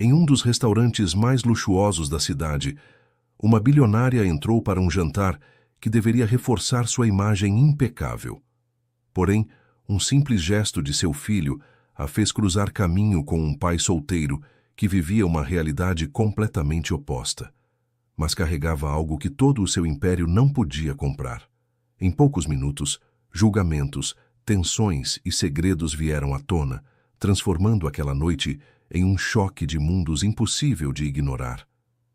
Em um dos restaurantes mais luxuosos da cidade, uma bilionária entrou para um jantar que deveria reforçar sua imagem impecável. Porém, um simples gesto de seu filho a fez cruzar caminho com um pai solteiro que vivia uma realidade completamente oposta, mas carregava algo que todo o seu império não podia comprar. Em poucos minutos, julgamentos, tensões e segredos vieram à tona, transformando aquela noite em um choque de mundos impossível de ignorar.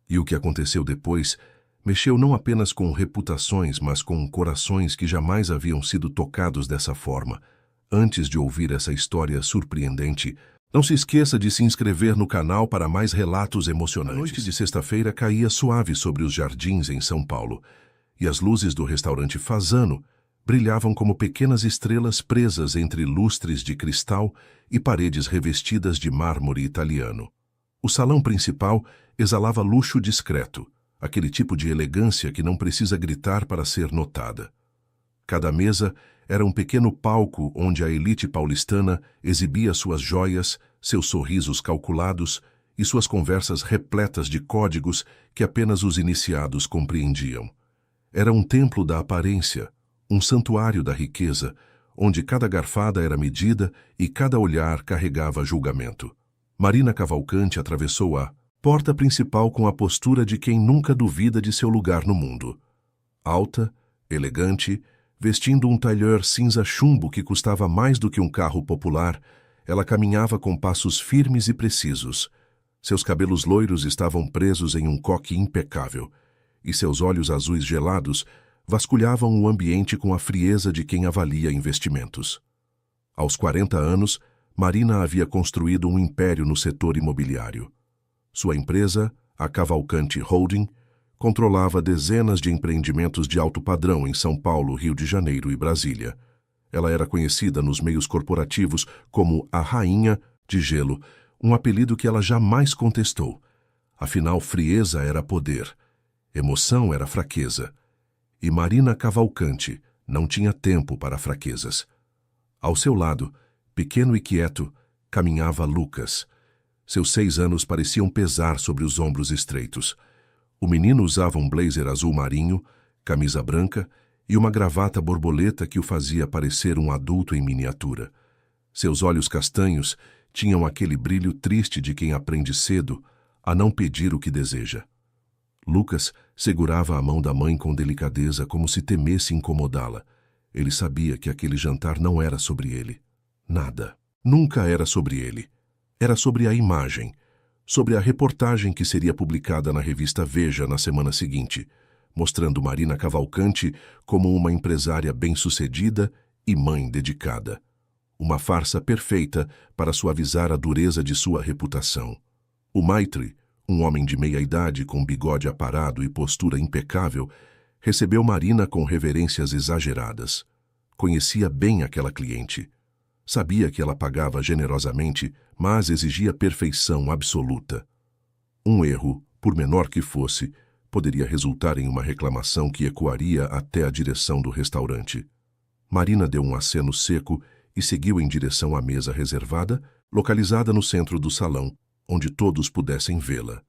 E o que aconteceu depois mexeu não apenas com reputações, mas com corações que jamais haviam sido tocados dessa forma. Antes de ouvir essa história surpreendente, não se esqueça de se inscrever no canal para mais relatos emocionantes. A noite de sexta-feira caía suave sobre os jardins em São Paulo, e as luzes do restaurante Fasano brilhavam como pequenas estrelas presas entre lustres de cristal e paredes revestidas de mármore italiano. O salão principal exalava luxo discreto, aquele tipo de elegância que não precisa gritar para ser notada. Cada mesa era um pequeno palco onde a elite paulistana exibia suas joias, seus sorrisos calculados e suas conversas repletas de códigos que apenas os iniciados compreendiam. Era um templo da aparência, um santuário da riqueza, onde cada garfada era medida e cada olhar carregava julgamento. Marina Cavalcante atravessou a porta principal com a postura de quem nunca duvida de seu lugar no mundo. Alta, elegante, vestindo um tailleur cinza chumbo que custava mais do que um carro popular, ela caminhava com passos firmes e precisos. Seus cabelos loiros estavam presos em um coque impecável, e seus olhos azuis gelados vasculhavam o ambiente com a frieza de quem avalia investimentos. Aos 40 anos, Marina havia construído um império no setor imobiliário. Sua empresa, a Cavalcante Holding, controlava dezenas de empreendimentos de alto padrão em São Paulo, Rio de Janeiro e Brasília. Ela era conhecida nos meios corporativos como a Rainha de Gelo, um apelido que ela jamais contestou. Afinal, frieza era poder, emoção era fraqueza. E Marina Cavalcante não tinha tempo para fraquezas. Ao seu lado, pequeno e quieto, caminhava Lucas. Seus 6 anos pareciam pesar sobre os ombros estreitos. O menino usava um blazer azul marinho, camisa branca e uma gravata borboleta que o fazia parecer um adulto em miniatura. Seus olhos castanhos tinham aquele brilho triste de quem aprende cedo a não pedir o que deseja. Lucas segurava a mão da mãe com delicadeza, como se temesse incomodá-la. Ele sabia que aquele jantar não era sobre ele. Nada. Nunca era sobre ele. Era sobre a imagem, sobre a reportagem que seria publicada na revista Veja na semana seguinte, mostrando Marina Cavalcante como uma empresária bem-sucedida e mãe dedicada. Uma farsa perfeita para suavizar a dureza de sua reputação. O Maitre, um homem de meia-idade com bigode aparado e postura impecável, recebeu Marina com reverências exageradas. Conhecia bem aquela cliente. Sabia que ela pagava generosamente, mas exigia perfeição absoluta. Um erro, por menor que fosse, poderia resultar em uma reclamação que ecoaria até a direção do restaurante. Marina deu um aceno seco e seguiu em direção à mesa reservada, localizada no centro do salão, onde todos pudessem vê-la.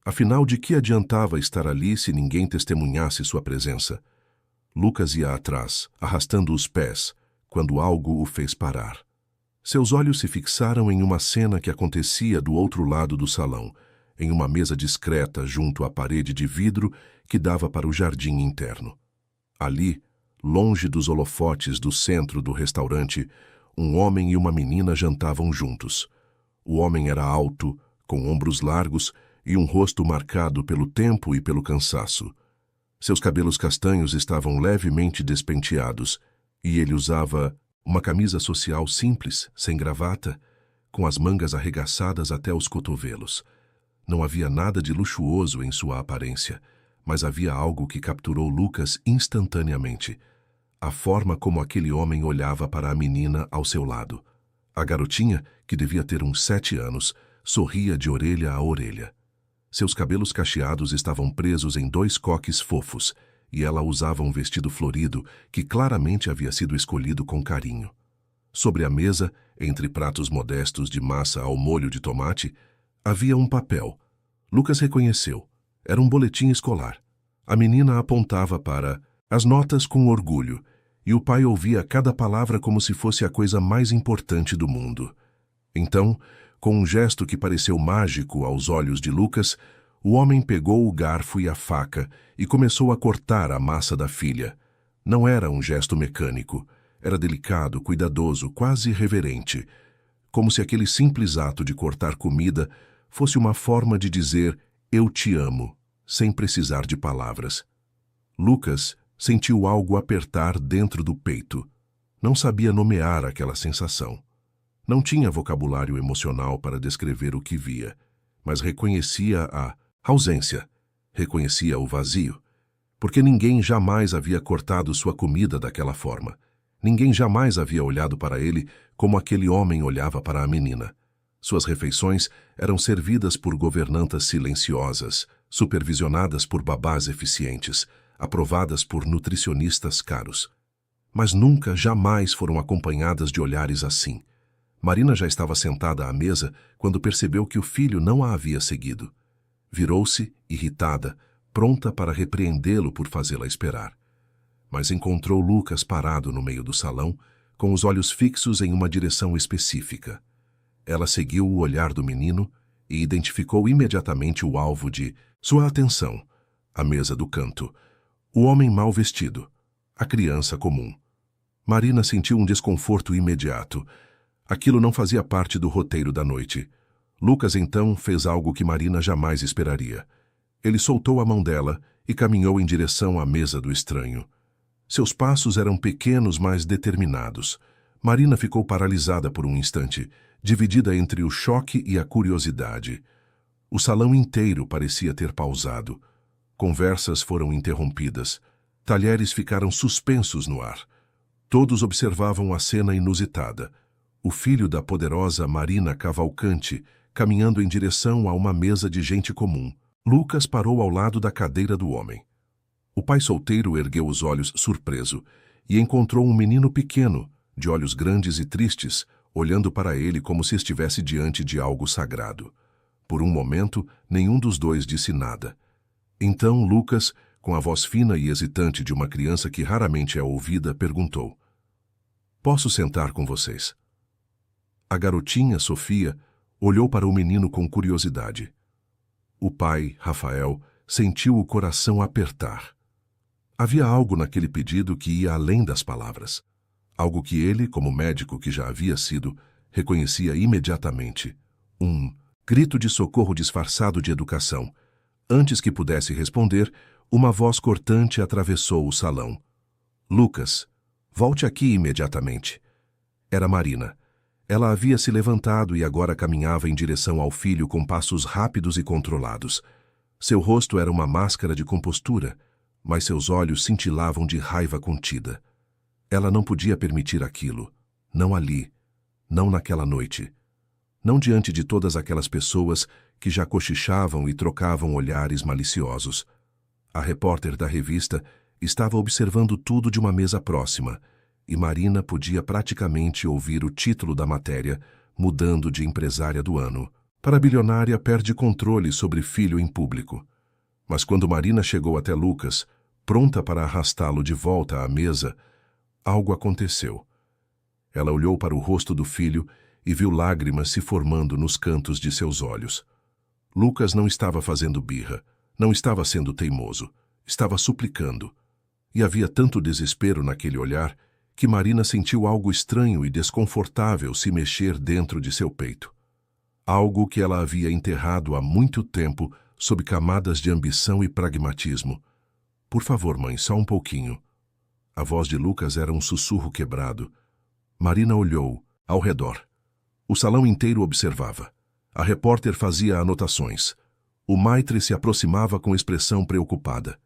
Afinal, de que adiantava estar ali se ninguém testemunhasse sua presença? Lucas ia atrás, arrastando os pés, quando algo o fez parar. Seus olhos se fixaram em uma cena que acontecia do outro lado do salão, em uma mesa discreta junto à parede de vidro que dava para o jardim interno. Ali, longe dos holofotes do centro do restaurante, um homem e uma menina jantavam juntos. O homem era alto, com ombros largos e um rosto marcado pelo tempo e pelo cansaço. Seus cabelos castanhos estavam levemente despenteados e ele usava uma camisa social simples, sem gravata, com as mangas arregaçadas até os cotovelos. Não havia nada de luxuoso em sua aparência, mas havia algo que capturou Lucas instantaneamente. A forma como aquele homem olhava para a menina ao seu lado. A garotinha, que devia ter uns 7 anos, sorria de orelha a orelha. Seus cabelos cacheados estavam presos em 2 coques fofos, e ela usava um vestido florido que claramente havia sido escolhido com carinho. Sobre a mesa, entre pratos modestos de massa ao molho de tomate, Havia um papel. Lucas reconheceu. Era um boletim escolar. A menina apontava para as notas com orgulho, e o pai ouvia cada palavra como se fosse a coisa mais importante do mundo. Então, com um gesto que pareceu mágico aos olhos de Lucas, o homem pegou o garfo e a faca e começou a cortar a massa da filha. Não era um gesto mecânico. Era delicado, cuidadoso, quase reverente, como se aquele simples ato de cortar comida fosse uma forma de dizer "eu te amo", sem precisar de palavras. Lucas sentiu algo apertar dentro do peito. Não sabia nomear aquela sensação. Não tinha vocabulário emocional para descrever o que via, mas reconhecia a ausência, reconhecia o vazio, porque ninguém jamais havia cortado sua comida daquela forma. Ninguém jamais havia olhado para ele como aquele homem olhava para a menina. Suas refeições eram servidas por governantas silenciosas, supervisionadas por babás eficientes, aprovadas por nutricionistas caros. Mas nunca, jamais foram acompanhadas de olhares assim. Marina já estava sentada à mesa quando percebeu que o filho não a havia seguido. Virou-se, irritada, pronta para repreendê-lo por fazê-la esperar. Mas encontrou Lucas parado no meio do salão, com os olhos fixos em uma direção específica. Ela seguiu o olhar do menino e identificou imediatamente o alvo de sua atenção, a mesa do canto, o homem mal vestido, a criança comum. Marina sentiu um desconforto imediato. Aquilo não fazia parte do roteiro da noite. Lucas, então, fez algo que Marina jamais esperaria. Ele soltou a mão dela e caminhou em direção à mesa do estranho. Seus passos eram pequenos, mas determinados. Marina ficou paralisada por um instante, dividida entre o choque e a curiosidade. O salão inteiro parecia ter pausado. Conversas foram interrompidas. Talheres ficaram suspensos no ar. Todos observavam a cena inusitada. O filho da poderosa Marina Cavalcante, caminhando em direção a uma mesa de gente comum. Lucas parou ao lado da cadeira do homem. O pai solteiro ergueu os olhos surpreso e encontrou um menino pequeno, de olhos grandes e tristes, olhando para ele como se estivesse diante de algo sagrado. Por um momento, nenhum dos dois disse nada. Então Lucas, com a voz fina e hesitante de uma criança que raramente é ouvida, perguntou: "Posso sentar com vocês?" A garotinha, Sofia, olhou para o menino com curiosidade. O pai, Rafael, sentiu o coração apertar. Havia algo naquele pedido que ia além das palavras. Algo que ele, como médico que já havia sido, reconhecia imediatamente. Um grito de socorro disfarçado de educação. Antes que pudesse responder, uma voz cortante atravessou o salão. "Lucas, volte aqui imediatamente." Era Marina. Ela havia se levantado e agora caminhava em direção ao filho com passos rápidos e controlados. Seu rosto era uma máscara de compostura, mas seus olhos cintilavam de raiva contida. Ela não podia permitir aquilo. Não ali. Não naquela noite. Não diante de todas aquelas pessoas que já cochichavam e trocavam olhares maliciosos. A repórter da revista estava observando tudo de uma mesa próxima, e Marina podia praticamente ouvir o título da matéria, mudando de empresária do ano para bilionária perde controle sobre filho em público. Mas quando Marina chegou até Lucas, pronta para arrastá-lo de volta à mesa, algo aconteceu. Ela olhou para o rosto do filho e viu lágrimas se formando nos cantos de seus olhos. Lucas não estava fazendo birra, não estava sendo teimoso, estava suplicando. E havia tanto desespero naquele olhar que Marina sentiu algo estranho e desconfortável se mexer dentro de seu peito. Algo que ela havia enterrado há muito tempo sob camadas de ambição e pragmatismo. "Por favor, mãe, só um pouquinho." A voz de Lucas era um sussurro quebrado. Marina olhou ao redor. O salão inteiro observava. A repórter fazia anotações. O maitre se aproximava com expressão preocupada.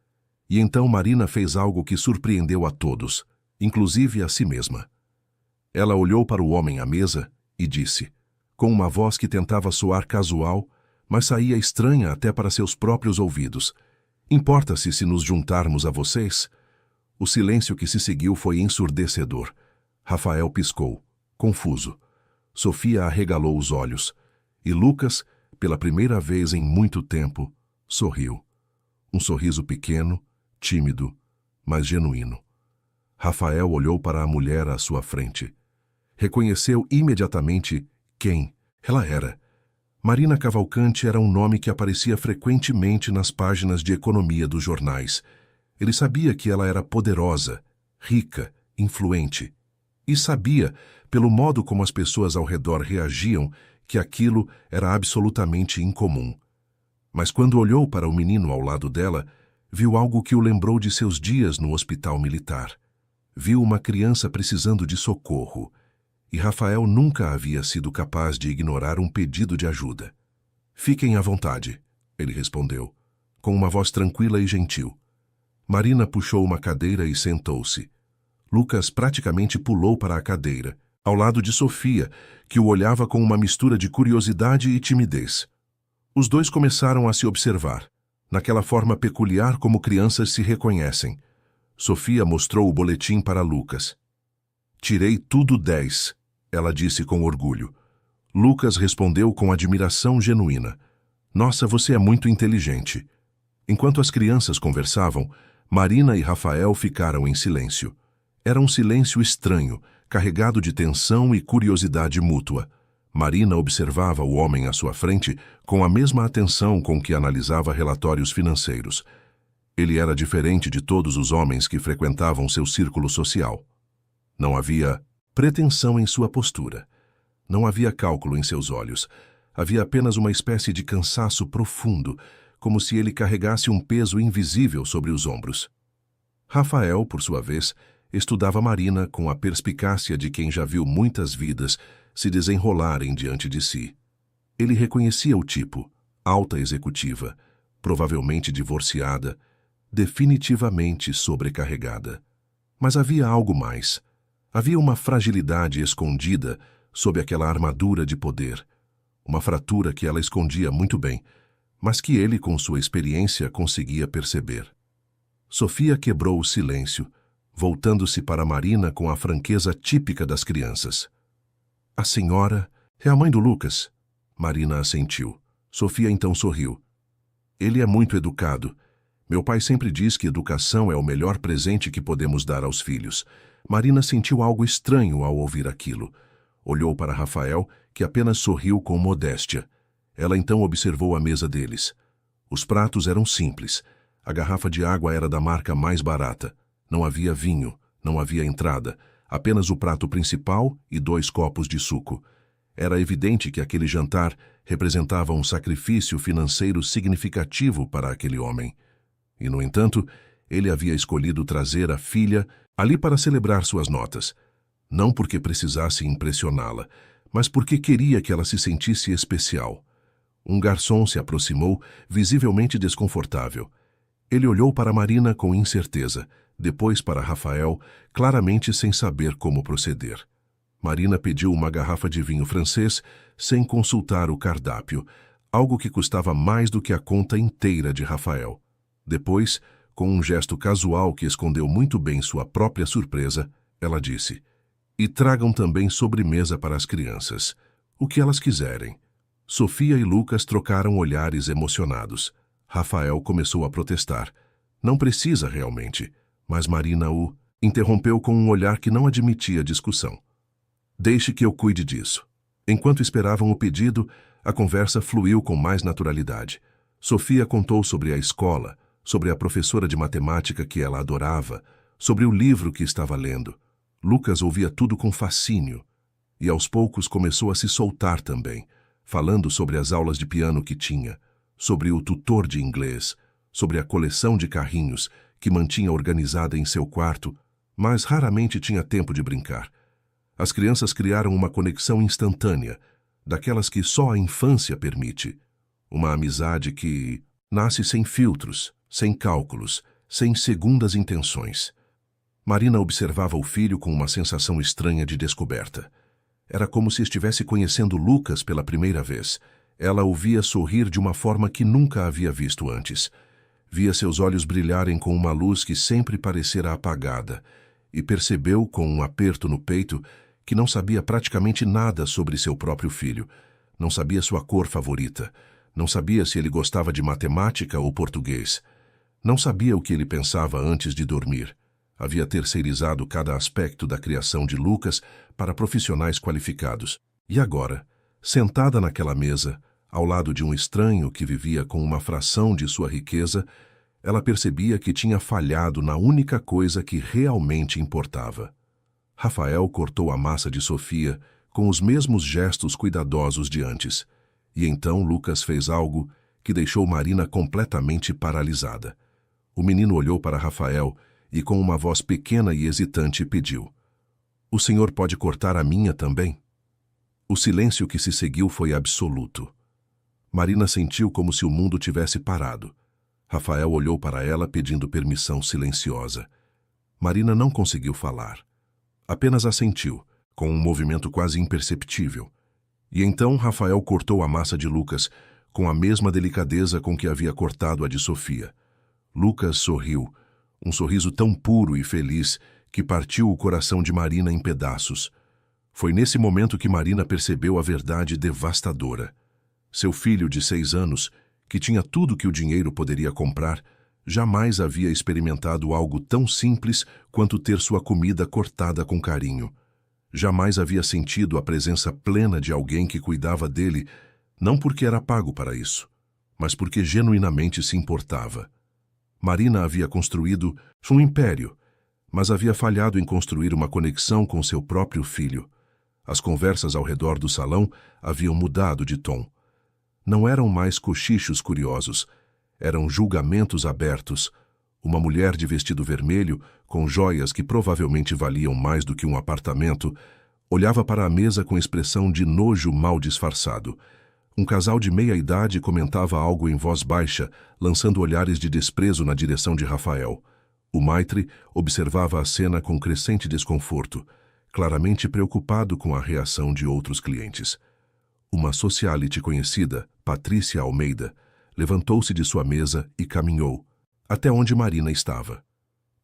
E então Marina fez algo que surpreendeu a todos, inclusive a si mesma. Ela olhou para o homem à mesa e disse, com uma voz que tentava soar casual, mas saía estranha até para seus próprios ouvidos: "Importa-se se nos juntarmos a vocês?" O silêncio que se seguiu foi ensurdecedor. Rafael piscou, confuso. Sofia arregalou os olhos. E Lucas, pela primeira vez em muito tempo, sorriu. Um sorriso pequeno, tímido, mas genuíno. Rafael olhou para a mulher à sua frente. Reconheceu imediatamente quem ela era. Marina Cavalcante era um nome que aparecia frequentemente nas páginas de economia dos jornais. Ele sabia que ela era poderosa, rica, influente. E sabia, pelo modo como as pessoas ao redor reagiam, que aquilo era absolutamente incomum. Mas quando olhou para o menino ao lado dela, viu algo que o lembrou de seus dias no hospital militar. Viu uma criança precisando de socorro. E Rafael nunca havia sido capaz de ignorar um pedido de ajuda. "Fiquem à vontade", ele respondeu, com uma voz tranquila e gentil. Marina puxou uma cadeira e sentou-se. Lucas praticamente pulou para a cadeira, ao lado de Sofia, que o olhava com uma mistura de curiosidade e timidez. Os dois começaram a se observar, naquela forma peculiar como crianças se reconhecem. Sofia mostrou o boletim para Lucas. "Tirei tudo 10", ela disse com orgulho. Lucas respondeu com admiração genuína. "Nossa, você é muito inteligente." Enquanto as crianças conversavam, Marina e Rafael ficaram em silêncio. Era um silêncio estranho, carregado de tensão e curiosidade mútua. Marina observava o homem à sua frente com a mesma atenção com que analisava relatórios financeiros. Ele era diferente de todos os homens que frequentavam seu círculo social. Não havia pretensão em sua postura. Não havia cálculo em seus olhos. Havia apenas uma espécie de cansaço profundo, como se ele carregasse um peso invisível sobre os ombros. Rafael, por sua vez, estudava Marina com a perspicácia de quem já viu muitas vidas se desenrolarem diante de si. Ele reconhecia o tipo, alta executiva, provavelmente divorciada, definitivamente sobrecarregada. Mas havia algo mais. Havia uma fragilidade escondida sob aquela armadura de poder, uma fratura que ela escondia muito bem, mas que ele, com sua experiência, conseguia perceber. Sofia quebrou o silêncio, voltando-se para Marina com a franqueza típica das crianças. "A senhora é a mãe do Lucas?" Marina assentiu. Sofia então sorriu. "Ele é muito educado. Meu pai sempre diz que educação é o melhor presente que podemos dar aos filhos." Marina sentiu algo estranho ao ouvir aquilo. Olhou para Rafael, que apenas sorriu com modéstia. Ela então observou a mesa deles. Os pratos eram simples. A garrafa de água era da marca mais barata. Não havia vinho, não havia entrada, apenas o prato principal e 2 copos de suco. Era evidente que aquele jantar representava um sacrifício financeiro significativo para aquele homem. E, no entanto, ele havia escolhido trazer a filha ali para celebrar suas notas. Não porque precisasse impressioná-la, mas porque queria que ela se sentisse especial. Um garçom se aproximou, visivelmente desconfortável. Ele olhou para Marina com incerteza, depois para Rafael, claramente sem saber como proceder. Marina pediu uma garrafa de vinho francês sem consultar o cardápio, algo que custava mais do que a conta inteira de Rafael. Depois, com um gesto casual que escondeu muito bem sua própria surpresa, ela disse: "E tragam também sobremesa para as crianças, o que elas quiserem." Sofia e Lucas trocaram olhares emocionados. Rafael começou a protestar. Não precisa realmente, mas Marina o interrompeu com um olhar que não admitia discussão. "Deixe que eu cuide disso." Enquanto esperavam o pedido, a conversa fluiu com mais naturalidade. Sofia contou sobre a escola, sobre a professora de matemática que ela adorava, sobre o livro que estava lendo. Lucas ouvia tudo com fascínio, e aos poucos começou a se soltar também, falando sobre as aulas de piano que tinha, sobre o tutor de inglês, sobre a coleção de carrinhos que mantinha organizada em seu quarto, mas raramente tinha tempo de brincar. As crianças criaram uma conexão instantânea, daquelas que só a infância permite. Uma amizade que nasce sem filtros, sem cálculos, sem segundas intenções. Marina observava o filho com uma sensação estranha de descoberta. Era como se estivesse conhecendo Lucas pela primeira vez. Ela o via sorrir de uma forma que nunca havia visto antes. Via seus olhos brilharem com uma luz que sempre parecera apagada, e percebeu, com um aperto no peito, que não sabia praticamente nada sobre seu próprio filho. Não sabia sua cor favorita. Não sabia se ele gostava de matemática ou português. Não sabia o que ele pensava antes de dormir. Havia terceirizado cada aspecto da criação de Lucas para profissionais qualificados. E agora, sentada naquela mesa, ao lado de um estranho que vivia com uma fração de sua riqueza, ela percebia que tinha falhado na única coisa que realmente importava. Rafael cortou a massa de Sofia com os mesmos gestos cuidadosos de antes. E então Lucas fez algo que deixou Marina completamente paralisada. O menino olhou para Rafael e, com uma voz pequena e hesitante, pediu: "O senhor pode cortar a minha também?" O silêncio que se seguiu foi absoluto. Marina sentiu como se o mundo tivesse parado. Rafael olhou para ela pedindo permissão silenciosa. Marina não conseguiu falar. Apenas assentiu, com um movimento quase imperceptível. E então Rafael cortou a massa de Lucas, com a mesma delicadeza com que havia cortado a de Sofia. Lucas sorriu, um sorriso tão puro e feliz que partiu o coração de Marina em pedaços. Foi nesse momento que Marina percebeu a verdade devastadora. Seu filho de 6 anos, que tinha tudo que o dinheiro poderia comprar, jamais havia experimentado algo tão simples quanto ter sua comida cortada com carinho. Jamais havia sentido a presença plena de alguém que cuidava dele, não porque era pago para isso, mas porque genuinamente se importava. Marina havia construído um império, mas havia falhado em construir uma conexão com seu próprio filho. As conversas ao redor do salão haviam mudado de tom. Não eram mais cochichos curiosos, eram julgamentos abertos. Uma mulher de vestido vermelho, com joias que provavelmente valiam mais do que um apartamento, olhava para a mesa com expressão de nojo mal disfarçado. Um casal de meia-idade comentava algo em voz baixa, lançando olhares de desprezo na direção de Rafael. O maitre observava a cena com crescente desconforto, claramente preocupado com a reação de outros clientes. Uma socialite conhecida, Patrícia Almeida, levantou-se de sua mesa e caminhou até onde Marina estava.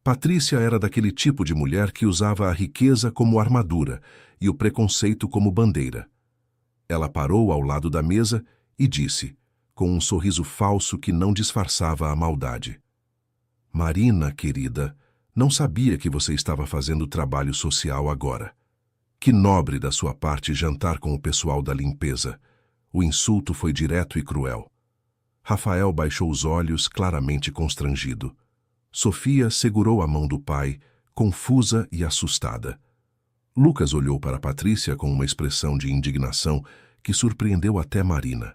Patrícia era daquele tipo de mulher que usava a riqueza como armadura e o preconceito como bandeira. Ela parou ao lado da mesa e disse, com um sorriso falso que não disfarçava a maldade: "Marina, querida, não sabia que você estava fazendo trabalho social agora. Que nobre da sua parte jantar com o pessoal da limpeza." O insulto foi direto e cruel. Rafael baixou os olhos, claramente constrangido. Sofia segurou a mão do pai, confusa e assustada. Lucas olhou para Patrícia com uma expressão de indignação que surpreendeu até Marina.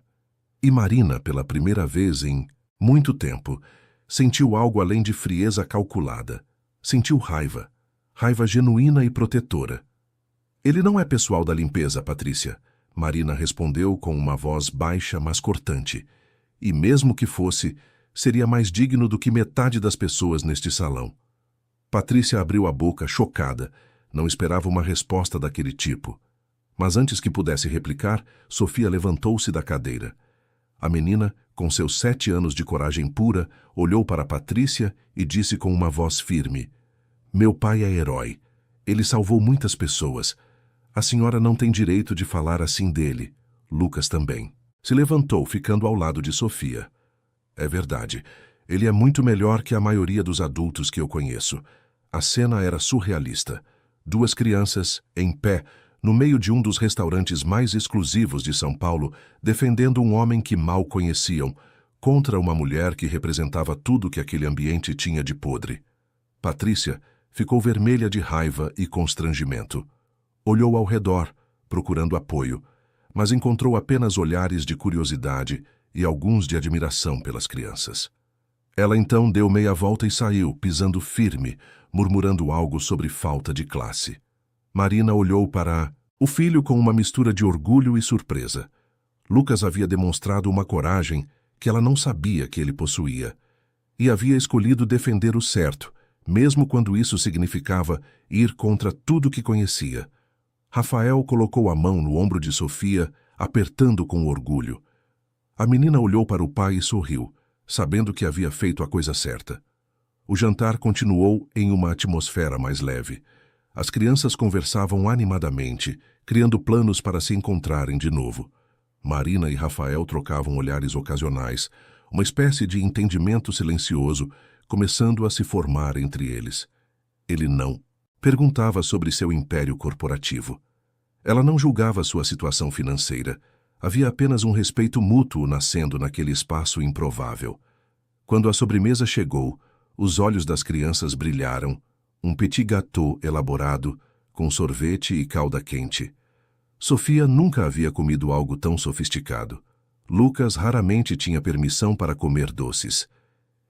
E Marina, pela primeira vez em muito tempo, sentiu algo além de frieza calculada. Sentiu raiva. Raiva genuína e protetora. "Ele não é pessoal da limpeza, Patrícia", Marina respondeu com uma voz baixa, mas cortante. "E mesmo que fosse, seria mais digno do que metade das pessoas neste salão." Patrícia abriu a boca, chocada. Não esperava uma resposta daquele tipo. Mas antes que pudesse replicar, Sofia levantou-se da cadeira. A menina, com seus 7 anos de coragem pura, olhou para Patrícia e disse com uma voz firme: "Meu pai é herói. Ele salvou muitas pessoas. A senhora não tem direito de falar assim dele." Lucas também se levantou, ficando ao lado de Sofia. "É verdade. Ele é muito melhor que a maioria dos adultos que eu conheço." A cena era surrealista. 2 crianças, em pé, no meio de um dos restaurantes mais exclusivos de São Paulo, defendendo um homem que mal conheciam, contra uma mulher que representava tudo que aquele ambiente tinha de podre. Patrícia ficou vermelha de raiva e constrangimento. Olhou ao redor, procurando apoio, mas encontrou apenas olhares de curiosidade e alguns de admiração pelas crianças. Ela então deu meia volta e saiu, pisando firme, murmurando algo sobre falta de classe. Marina olhou para o filho com uma mistura de orgulho e surpresa. Lucas havia demonstrado uma coragem que ela não sabia que ele possuía, e havia escolhido defender o certo, mesmo quando isso significava ir contra tudo que conhecia. Rafael colocou a mão no ombro de Sofia, apertando com orgulho. A menina olhou para o pai e sorriu, sabendo que havia feito a coisa certa. O jantar continuou em uma atmosfera mais leve. As crianças conversavam animadamente, criando planos para se encontrarem de novo. Marina e Rafael trocavam olhares ocasionais, uma espécie de entendimento silencioso começando a se formar entre eles. Ele não perguntava sobre seu império corporativo. Ela não julgava sua situação financeira. Havia apenas um respeito mútuo nascendo naquele espaço improvável. Quando a sobremesa chegou, os olhos das crianças brilharam, um petit gâteau elaborado, com sorvete e calda quente. Sofia nunca havia comido algo tão sofisticado. Lucas raramente tinha permissão para comer doces.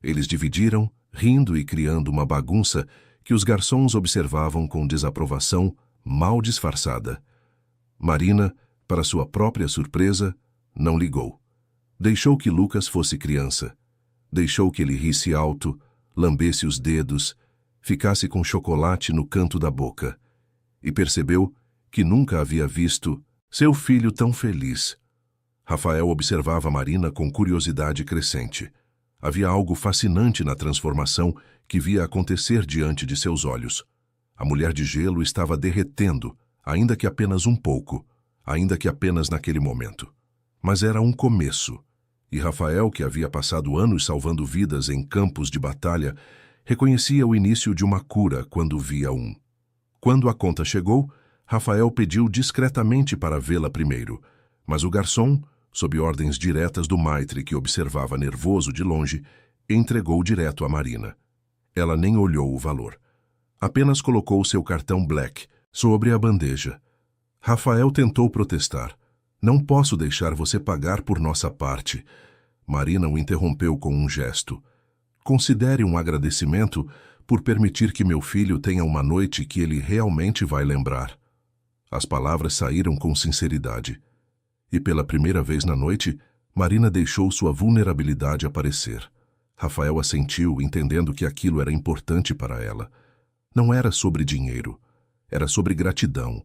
Eles dividiram, rindo e criando uma bagunça que os garçons observavam com desaprovação mal disfarçada. Marina, para sua própria surpresa, não ligou. Deixou que Lucas fosse criança. Deixou que ele risse alto, lambesse os dedos, ficasse com chocolate no canto da boca. E percebeu que nunca havia visto seu filho tão feliz. Rafael observava Marina com curiosidade crescente. Havia algo fascinante na transformação que via acontecer diante de seus olhos. A mulher de gelo estava derretendo, ainda que apenas um pouco, ainda que apenas naquele momento. Mas era um começo. E Rafael, que havia passado anos salvando vidas em campos de batalha, reconhecia o início de uma cura quando via um. Quando a conta chegou, Rafael pediu discretamente para vê-la primeiro, mas o garçom, sob ordens diretas do maitre que observava nervoso de longe, entregou direto a Marina. Ela nem olhou o valor. Apenas colocou seu cartão Black sobre a bandeja. Rafael tentou protestar. Não posso deixar você pagar por nossa parte. Marina o interrompeu com um gesto. Considere um agradecimento por permitir que meu filho tenha uma noite que ele realmente vai lembrar. As palavras saíram com sinceridade. E pela primeira vez na noite, Marina deixou sua vulnerabilidade aparecer. Rafael assentiu, entendendo que aquilo era importante para ela. Não era sobre dinheiro. Era sobre gratidão.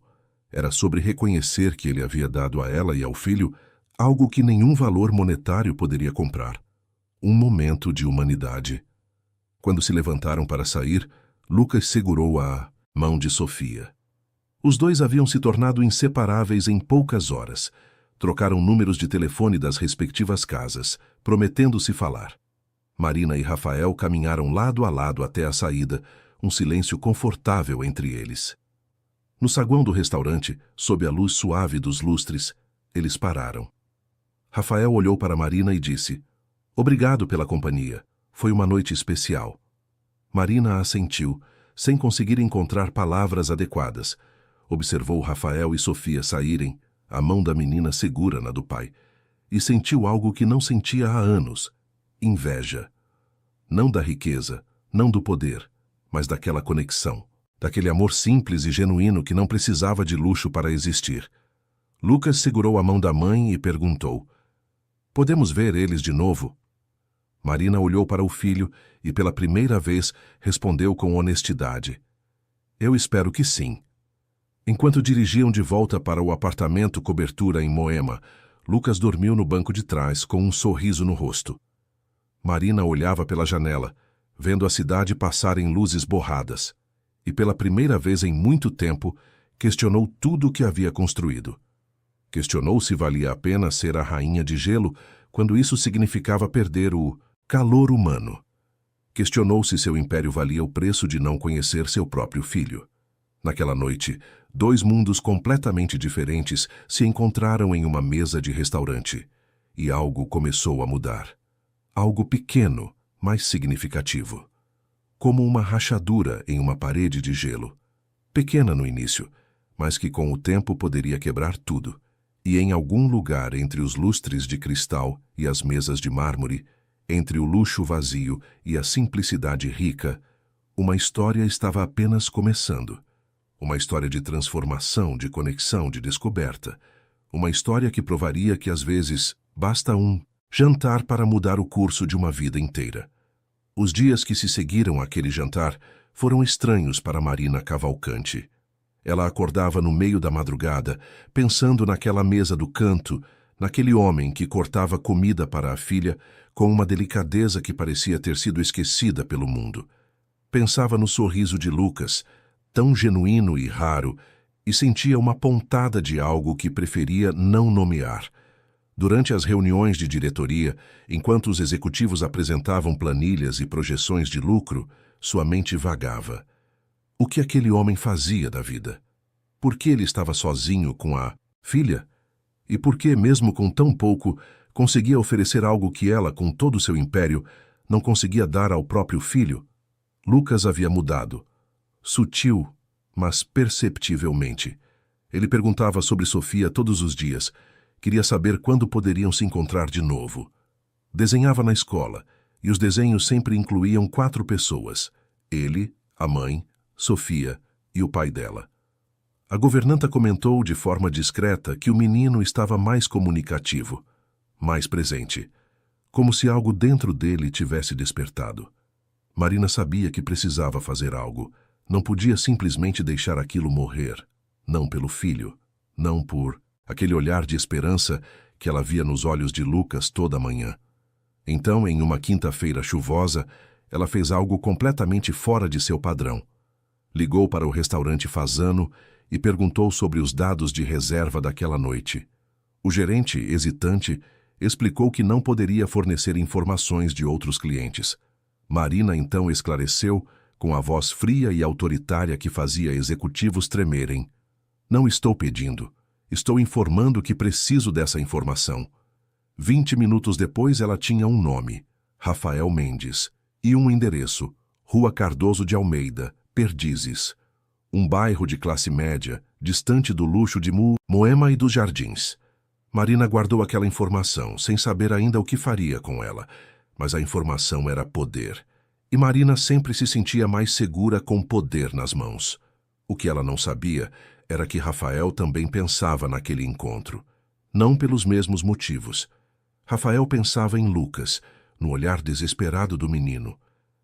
Era sobre reconhecer que ele havia dado a ela e ao filho algo que nenhum valor monetário poderia comprar. Um momento de humanidade. Quando se levantaram para sair, Lucas segurou a mão de Sofia. Os dois haviam se tornado inseparáveis em poucas horas. Trocaram números de telefone das respectivas casas, prometendo-se falar. Marina e Rafael caminharam lado a lado até a saída, um silêncio confortável entre eles. No saguão do restaurante, sob a luz suave dos lustres, eles pararam. Rafael olhou para Marina e disse: "Obrigado pela companhia. Foi uma noite especial." Marina assentiu, sem conseguir encontrar palavras adequadas. Observou Rafael e Sofia saírem, a mão da menina segura na do pai, e sentiu algo que não sentia há anos: inveja. Não da riqueza, não do poder, mas daquela conexão, daquele amor simples e genuíno que não precisava de luxo para existir. Lucas segurou a mão da mãe e perguntou: "Podemos ver eles de novo?" Marina olhou para o filho e, pela primeira vez, respondeu com honestidade: "Eu espero que sim." Enquanto dirigiam de volta para o apartamento cobertura em Moema, Lucas dormiu no banco de trás com um sorriso no rosto. Marina olhava pela janela, vendo a cidade passar em luzes borradas, e pela primeira vez em muito tempo questionou tudo o que havia construído. Questionou se valia a pena ser a rainha de gelo quando isso significava perder o calor humano. Questionou se seu império valia o preço de não conhecer seu próprio filho. Naquela noite, dois mundos completamente diferentes se encontraram em uma mesa de restaurante, e algo começou a mudar. Algo pequeno, mas significativo. Como uma rachadura em uma parede de gelo. Pequena no início, mas que com o tempo poderia quebrar tudo. E em algum lugar entre os lustres de cristal e as mesas de mármore, entre o luxo vazio e a simplicidade rica, uma história estava apenas começando. Uma história de transformação, de conexão, de descoberta. Uma história que provaria que às vezes basta um jantar para mudar o curso de uma vida inteira. Os dias que se seguiram àquele jantar foram estranhos para Marina Cavalcante. Ela acordava no meio da madrugada, pensando naquela mesa do canto, naquele homem que cortava comida para a filha com uma delicadeza que parecia ter sido esquecida pelo mundo. Pensava no sorriso de Lucas, tão genuíno e raro, e sentia uma pontada de algo que preferia não nomear. Durante as reuniões de diretoria, enquanto os executivos apresentavam planilhas e projeções de lucro, sua mente vagava. O que aquele homem fazia da vida? Por que ele estava sozinho com a filha? E por que, mesmo com tão pouco, conseguia oferecer algo que ela, com todo o seu império, não conseguia dar ao próprio filho? Lucas havia mudado. Sutil, mas perceptivelmente. Ele perguntava sobre Sofia todos os dias. Queria saber quando poderiam se encontrar de novo. Desenhava na escola, e os desenhos sempre incluíam 4 pessoas: ele, a mãe, Sofia e o pai dela. A governanta comentou de forma discreta que o menino estava mais comunicativo, mais presente, como se algo dentro dele tivesse despertado. Marina sabia que precisava fazer algo. Não podia simplesmente deixar aquilo morrer. Não pelo filho, não por aquele olhar de esperança que ela via nos olhos de Lucas toda manhã. Então, em uma quinta-feira chuvosa, ela fez algo completamente fora de seu padrão. Ligou para o restaurante Fasano e perguntou sobre os dados de reserva daquela noite. O gerente, hesitante, explicou que não poderia fornecer informações de outros clientes. Marina então esclareceu, com a voz fria e autoritária que fazia executivos tremerem: "Não estou pedindo. Estou informando que preciso dessa informação." 20 minutos depois ela tinha um nome, Rafael Mendes, e um endereço, Rua Cardoso de Almeida, Perdizes. Um bairro de classe média, distante do luxo de Moema e dos Jardins. Marina guardou aquela informação, sem saber ainda o que faria com ela, mas a informação era poder. E Marina sempre se sentia mais segura com poder nas mãos. O que ela não sabia era que Rafael também pensava naquele encontro. Não pelos mesmos motivos. Rafael pensava em Lucas, no olhar desesperado do menino,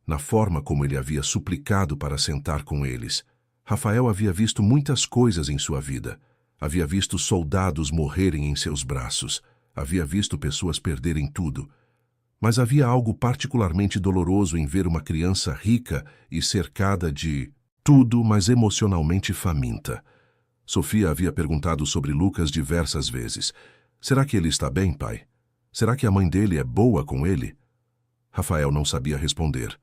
na forma como ele havia suplicado para sentar com eles. Rafael havia visto muitas coisas em sua vida. Havia visto soldados morrerem em seus braços. Havia visto pessoas perderem tudo. Mas havia algo particularmente doloroso em ver uma criança rica e cercada de tudo, mas emocionalmente faminta. Sofia havia perguntado sobre Lucas diversas vezes. Será que ele está bem, pai? Será que a mãe dele é boa com ele? Rafael não sabia responder,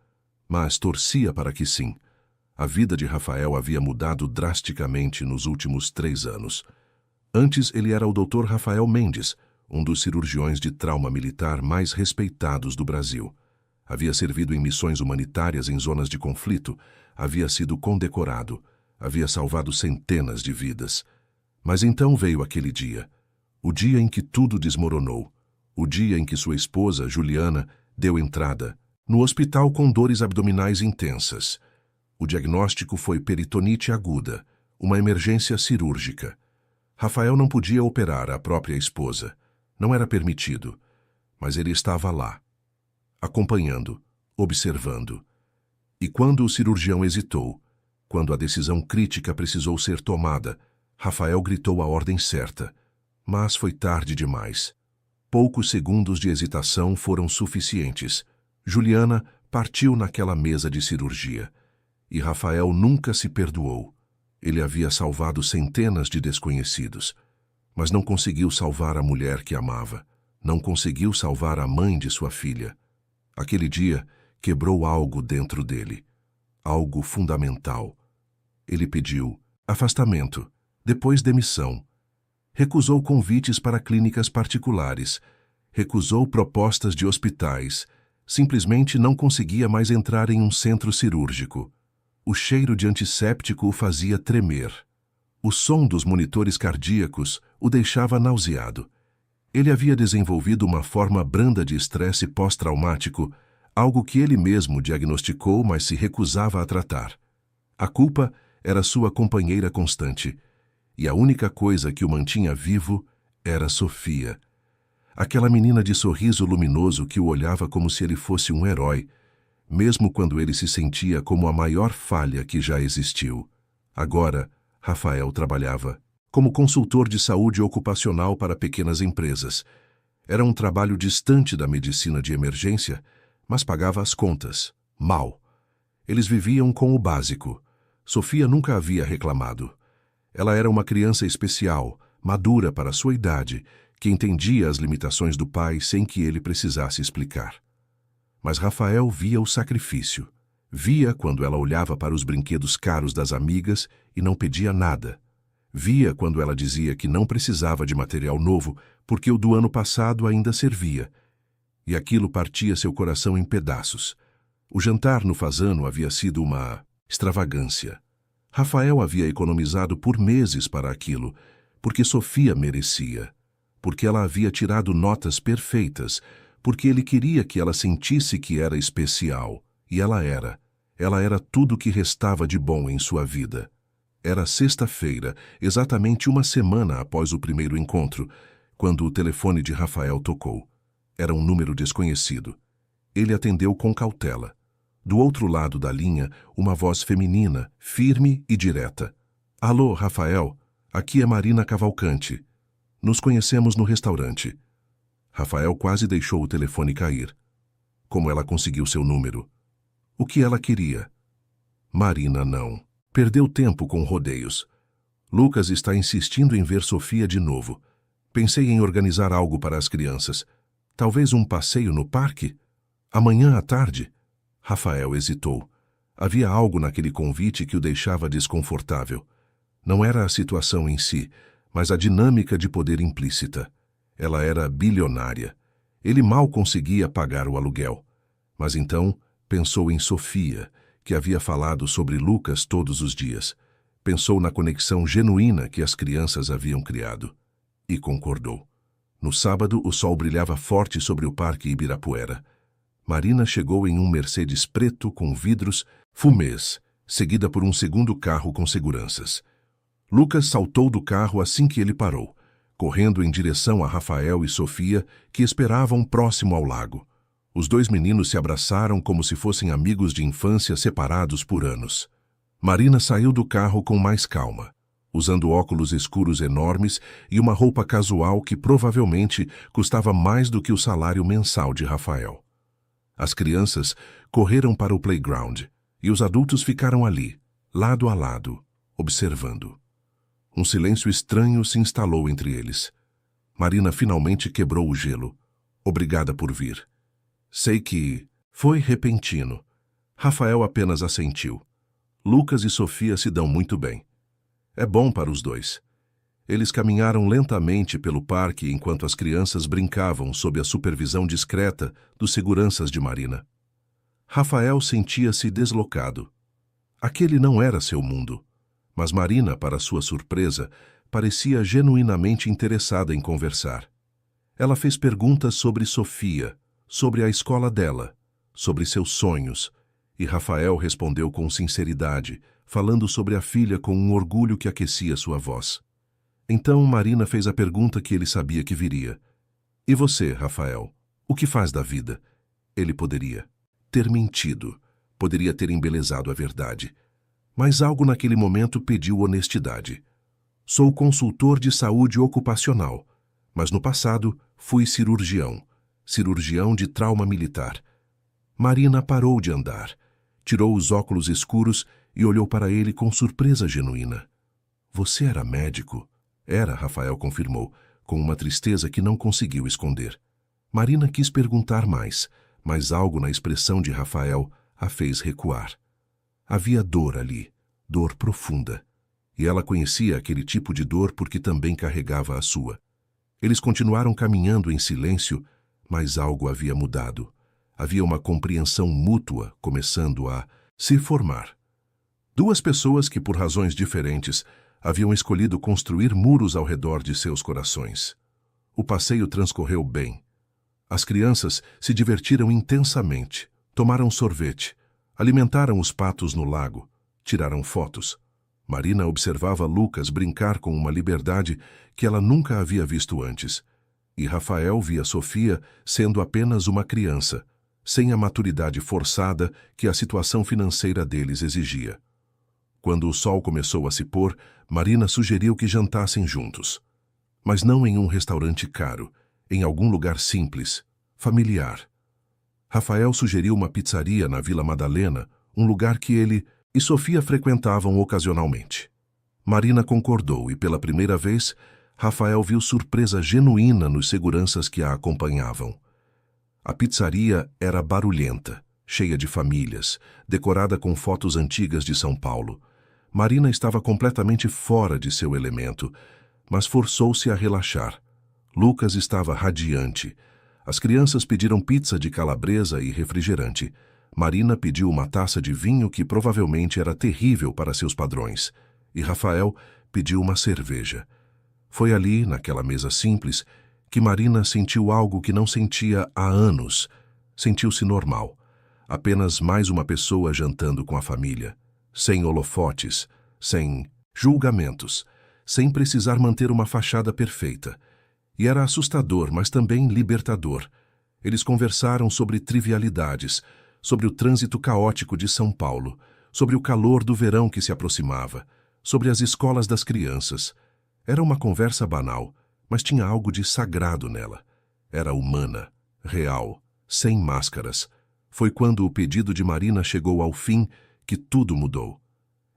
mas torcia para que sim. A vida de Rafael havia mudado drasticamente nos últimos 3 anos. Antes ele era o Dr. Rafael Mendes, um dos cirurgiões de trauma militar mais respeitados do Brasil. Havia servido em missões humanitárias em zonas de conflito, havia sido condecorado, havia salvado centenas de vidas. Mas então veio aquele dia, o dia em que tudo desmoronou, o dia em que sua esposa, Juliana, deu entrada, no hospital com dores abdominais intensas. O diagnóstico foi peritonite aguda, uma emergência cirúrgica. Rafael não podia operar a própria esposa. Não era permitido, mas ele estava lá, acompanhando, observando. E quando o cirurgião hesitou, quando a decisão crítica precisou ser tomada, Rafael gritou a ordem certa, mas foi tarde demais. Poucos segundos de hesitação foram suficientes. Juliana partiu naquela mesa de cirurgia. E Rafael nunca se perdoou. Ele havia salvado centenas de desconhecidos, mas não conseguiu salvar a mulher que amava. Não conseguiu salvar a mãe de sua filha. Aquele dia quebrou algo dentro dele. Algo fundamental. Ele pediu afastamento, depois demissão. Recusou convites para clínicas particulares. Recusou propostas de hospitais. Simplesmente não conseguia mais entrar em um centro cirúrgico. O cheiro de antisséptico o fazia tremer. O som dos monitores cardíacos o deixava nauseado. Ele havia desenvolvido uma forma branda de estresse pós-traumático, algo que ele mesmo diagnosticou, mas se recusava a tratar. A culpa era sua companheira constante, e a única coisa que o mantinha vivo era Sofia. Aquela menina de sorriso luminoso que o olhava como se ele fosse um herói, mesmo quando ele se sentia como a maior falha que já existiu. Agora, Rafael trabalhava como consultor de saúde ocupacional para pequenas empresas. Era um trabalho distante da medicina de emergência, mas pagava as contas, mal. Eles viviam com o básico. Sofia nunca havia reclamado. Ela era uma criança especial, madura para sua idade, que entendia as limitações do pai sem que ele precisasse explicar. Mas Rafael via o sacrifício. Via quando ela olhava para os brinquedos caros das amigas e não pedia nada. Via quando ela dizia que não precisava de material novo porque o do ano passado ainda servia. E aquilo partia seu coração em pedaços. O jantar no Fasano havia sido uma extravagância. Rafael havia economizado por meses para aquilo, porque Sofia merecia, porque ela havia tirado notas perfeitas, porque ele queria que ela sentisse que era especial, e ela era. Ela era tudo o que restava de bom em sua vida. Era sexta-feira, exatamente uma semana após o primeiro encontro, quando o telefone de Rafael tocou. Era um número desconhecido. Ele atendeu com cautela. Do outro lado da linha, uma voz feminina, firme e direta. Alô, Rafael, aqui é Marina Cavalcante. Nos conhecemos no restaurante. Rafael quase deixou o telefone cair. Como ela conseguiu seu número? O que ela queria? Marina não. Perdeu tempo com rodeios. Lucas está insistindo em ver Sofia de novo. Pensei em organizar algo para as crianças. Talvez um passeio no parque? Amanhã à tarde? Rafael hesitou. Havia algo naquele convite que o deixava desconfortável. Não era a situação em si, mas a dinâmica de poder implícita. Ela era bilionária. Ele mal conseguia pagar o aluguel. Mas então pensou em Sofia, que havia falado sobre Lucas todos os dias. Pensou na conexão genuína que as crianças haviam criado. E concordou. No sábado, o sol brilhava forte sobre o Parque Ibirapuera. Marina chegou em um Mercedes preto com vidros fumês, seguida por um segundo carro com seguranças. Lucas saltou do carro assim que ele parou, correndo em direção a Rafael e Sofia, que esperavam próximo ao lago. Os dois meninos se abraçaram como se fossem amigos de infância separados por anos. Marina saiu do carro com mais calma, usando óculos escuros enormes e uma roupa casual que provavelmente custava mais do que o salário mensal de Rafael. As crianças correram para o playground e os adultos ficaram ali, lado a lado, observando. Um silêncio estranho se instalou entre eles. Marina finalmente quebrou o gelo. Obrigada por vir. Sei que foi repentino. Rafael apenas assentiu. Lucas e Sofia se dão muito bem. É bom para os dois. Eles caminharam lentamente pelo parque enquanto as crianças brincavam sob a supervisão discreta dos seguranças de Marina. Rafael sentia-se deslocado. Aquele não era seu mundo, mas Marina, para sua surpresa, parecia genuinamente interessada em conversar. Ela fez perguntas sobre Sofia, sobre a escola dela, sobre seus sonhos, e Rafael respondeu com sinceridade, falando sobre a filha com um orgulho que aquecia sua voz. Então Marina fez a pergunta que ele sabia que viria. E você, Rafael, o que faz da vida? Ele poderia ter mentido, poderia ter embelezado a verdade. Mas algo naquele momento pediu honestidade. Sou consultor de saúde ocupacional, mas no passado fui cirurgião de trauma militar. Marina parou de andar, tirou os óculos escuros e olhou para ele com surpresa genuína. Você era médico? Era, Rafael confirmou, com uma tristeza que não conseguiu esconder. Marina quis perguntar mais, mas algo na expressão de Rafael a fez recuar. Havia dor ali, dor profunda, e ela conhecia aquele tipo de dor porque também carregava a sua. Eles continuaram caminhando em silêncio, mas algo havia mudado. Havia uma compreensão mútua começando a se formar. Duas pessoas que, por razões diferentes, haviam escolhido construir muros ao redor de seus corações. O passeio transcorreu bem. As crianças se divertiram intensamente, tomaram sorvete, alimentaram os patos no lago, tiraram fotos. Marina observava Lucas brincar com uma liberdade que ela nunca havia visto antes. E Rafael via Sofia sendo apenas uma criança, sem a maturidade forçada que a situação financeira deles exigia. Quando o sol começou a se pôr, Marina sugeriu que jantassem juntos. Mas não em um restaurante caro, em algum lugar simples, familiar. Rafael sugeriu uma pizzaria na Vila Madalena, um lugar que ele e Sofia frequentavam ocasionalmente. Marina concordou e, pela primeira vez, Rafael viu surpresa genuína nos seguranças que a acompanhavam. A pizzaria era barulhenta, cheia de famílias, decorada com fotos antigas de São Paulo. Marina estava completamente fora de seu elemento, mas forçou-se a relaxar. Lucas estava radiante. As crianças pediram pizza de calabresa e refrigerante. Marina pediu uma taça de vinho que provavelmente era terrível para seus padrões. E Rafael pediu uma cerveja. Foi ali, naquela mesa simples, que Marina sentiu algo que não sentia há anos. Sentiu-se normal. Apenas mais uma pessoa jantando com a família. Sem holofotes, sem julgamentos, sem precisar manter uma fachada perfeita. E era assustador, mas também libertador. Eles conversaram sobre trivialidades, sobre o trânsito caótico de São Paulo, sobre o calor do verão que se aproximava, sobre as escolas das crianças. Era uma conversa banal, mas tinha algo de sagrado nela. Era humana, real, sem máscaras. Foi quando o pedido de Marina chegou ao fim que tudo mudou.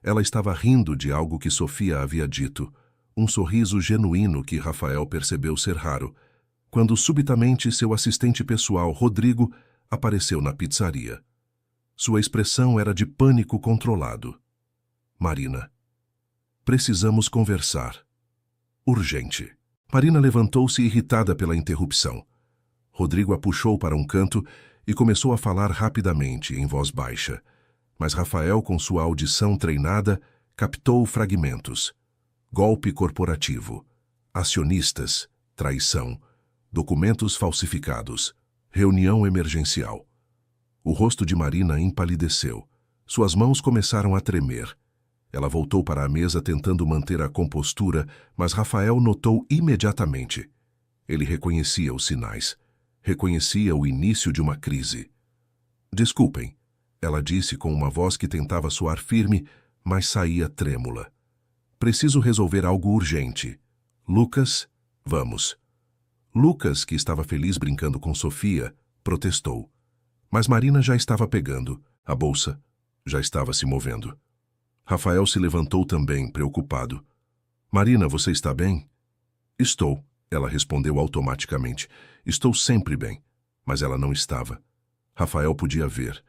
Ela estava rindo de algo que Sofia havia dito, um sorriso genuíno que Rafael percebeu ser raro, quando subitamente seu assistente pessoal, Rodrigo, apareceu na pizzaria. Sua expressão era de pânico controlado. Marina, precisamos conversar. Urgente. Marina levantou-se irritada pela interrupção. Rodrigo a puxou para um canto e começou a falar rapidamente, em voz baixa. Mas Rafael, com sua audição treinada, captou fragmentos. Golpe corporativo. Acionistas. Traição. Documentos falsificados. Reunião emergencial. O rosto de Marina empalideceu. Suas mãos começaram a tremer. Ela voltou para a mesa tentando manter a compostura, mas Rafael notou imediatamente. Ele reconhecia os sinais. Reconhecia o início de uma crise. Desculpem, ela disse com uma voz que tentava soar firme, mas saía trêmula. Preciso resolver algo urgente. Lucas, vamos. Lucas, que estava feliz brincando com Sofia, protestou. Mas Marina já estava pegando. A bolsa já estava se movendo. Rafael se levantou também, preocupado. Marina, você está bem? Estou, ela respondeu automaticamente. Estou sempre bem. Mas ela não estava. Rafael podia ver.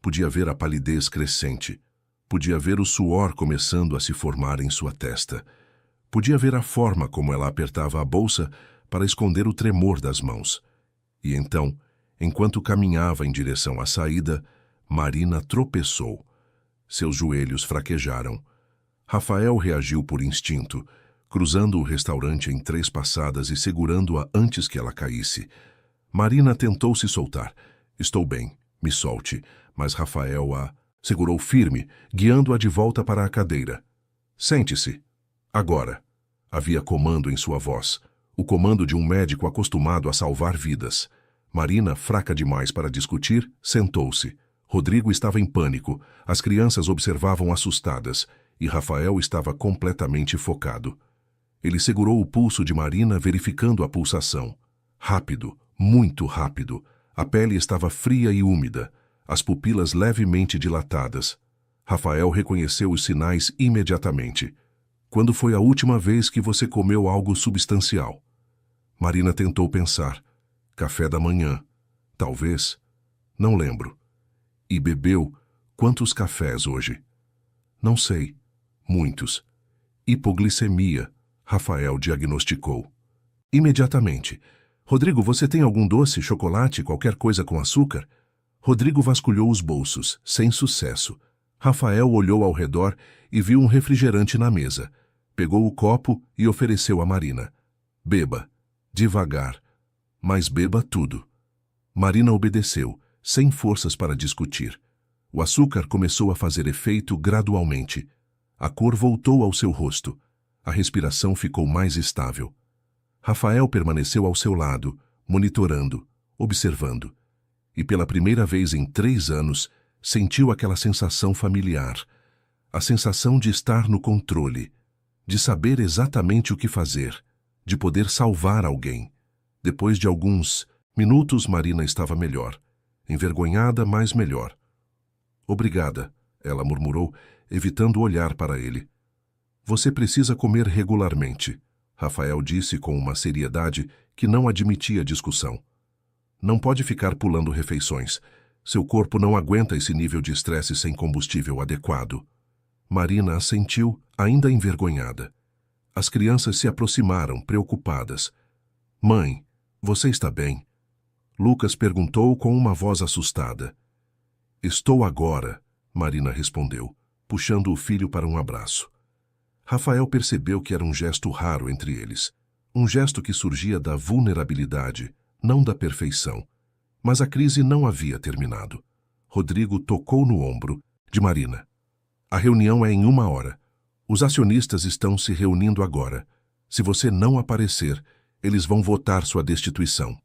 Podia ver a palidez crescente. Podia ver o suor começando a se formar em sua testa. Podia ver a forma como ela apertava a bolsa para esconder o tremor das mãos. E então, enquanto caminhava em direção à saída, Marina tropeçou. Seus joelhos fraquejaram. Rafael reagiu por instinto, cruzando o restaurante em 3 passadas e segurando-a antes que ela caísse. Marina tentou se soltar. Estou bem, me solte. Mas Rafael a segurou firme, guiando-a de volta para a cadeira. Sente-se. Agora. Havia comando em sua voz. O comando de um médico acostumado a salvar vidas. Marina, fraca demais para discutir, sentou-se. Rodrigo estava em pânico, as crianças observavam assustadas, e Rafael estava completamente focado. Ele segurou o pulso de Marina, verificando a pulsação. Rápido, muito rápido. A pele estava fria e úmida, as pupilas levemente dilatadas. Rafael reconheceu os sinais imediatamente. Quando foi a última vez que você comeu algo substancial? Marina tentou pensar. Café da manhã. Talvez. Não lembro. E bebeu quantos cafés hoje? Não sei. Muitos. Hipoglicemia, Rafael diagnosticou. Imediatamente. Rodrigo, você tem algum doce, chocolate, qualquer coisa com açúcar? Rodrigo vasculhou os bolsos, sem sucesso. Rafael olhou ao redor e viu um refrigerante na mesa. Pegou o copo e ofereceu a Marina. Beba. Devagar. Mas beba tudo. Marina obedeceu, sem forças para discutir. O açúcar começou a fazer efeito gradualmente. A cor voltou ao seu rosto. A respiração ficou mais estável. Rafael permaneceu ao seu lado, monitorando, observando. E pela primeira vez em 3 anos, sentiu aquela sensação familiar. A sensação de estar no controle, de saber exatamente o que fazer, de poder salvar alguém. Depois de alguns minutos, Marina estava melhor. Envergonhada, mas melhor. Obrigada, ela murmurou, evitando olhar para ele. Você precisa comer regularmente. Rafael disse com uma seriedade que não admitia discussão. Não pode ficar pulando refeições. Seu corpo não aguenta esse nível de estresse sem combustível adequado. Marina assentiu, ainda envergonhada. As crianças se aproximaram, preocupadas. Mãe, você está bem? Lucas perguntou com uma voz assustada. Estou agora, Marina respondeu, puxando o filho para um abraço. Rafael percebeu que era um gesto raro entre eles. Um gesto que surgia da vulnerabilidade, não da perfeição. Mas a crise não havia terminado. Rodrigo tocou no ombro de Marina. A reunião é em 1 hora. Os acionistas estão se reunindo agora. Se você não aparecer, eles vão votar sua destituição.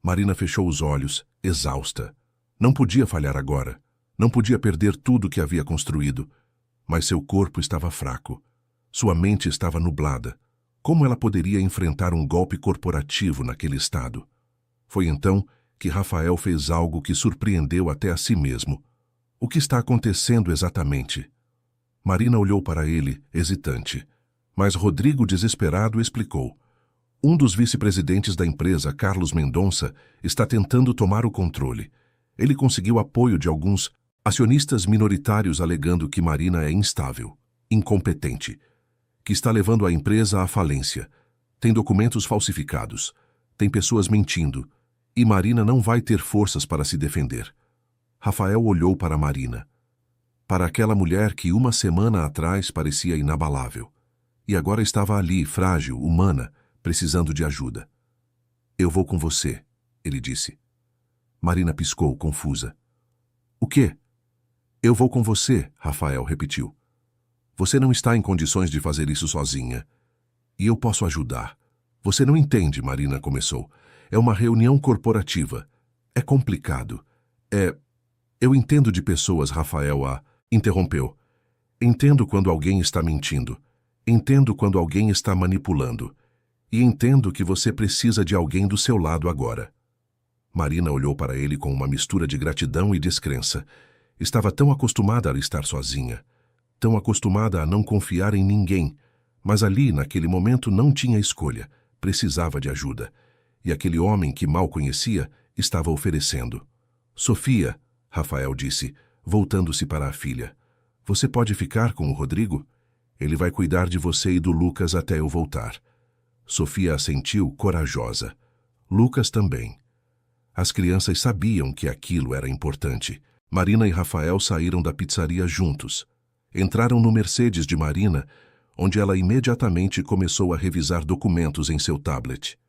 Marina fechou os olhos, exausta. Não podia falhar agora. Não podia perder tudo que havia construído. Mas seu corpo estava fraco. Sua mente estava nublada. Como ela poderia enfrentar um golpe corporativo naquele estado? Foi então que Rafael fez algo que surpreendeu até a si mesmo. O que está acontecendo exatamente? Marina olhou para ele, hesitante. Mas Rodrigo, desesperado, explicou. Um dos vice-presidentes da empresa, Carlos Mendonça, está tentando tomar o controle. Ele conseguiu apoio de alguns acionistas minoritários alegando que Marina é instável, incompetente, que está levando a empresa à falência. Tem documentos falsificados, tem pessoas mentindo, e Marina não vai ter forças para se defender. Rafael olhou para Marina. Para aquela mulher que 1 semana atrás parecia inabalável. E agora estava ali, frágil, humana, precisando de ajuda. Eu vou com você, ele disse. Marina piscou, confusa. O quê? Eu vou com você, Rafael repetiu. Você não está em condições de fazer isso sozinha. E eu posso ajudar. Você não entende, Marina começou. É uma reunião corporativa. É complicado. Eu entendo de pessoas, Rafael interrompeu. Entendo quando alguém está mentindo. Entendo quando alguém está manipulando. E entendo que você precisa de alguém do seu lado agora. Marina olhou para ele com uma mistura de gratidão e descrença. Estava tão acostumada a estar sozinha. Tão acostumada a não confiar em ninguém. Mas ali, naquele momento, não tinha escolha. Precisava de ajuda. E aquele homem que mal conhecia estava oferecendo. Sofia, Rafael disse, voltando-se para a filha. Você pode ficar com o Rodrigo? Ele vai cuidar de você e do Lucas até eu voltar. Sofia assentiu, corajosa. Lucas também. As crianças sabiam que aquilo era importante. Marina e Rafael saíram da pizzaria juntos. Entraram no Mercedes de Marina, onde ela imediatamente começou a revisar documentos em seu tablet.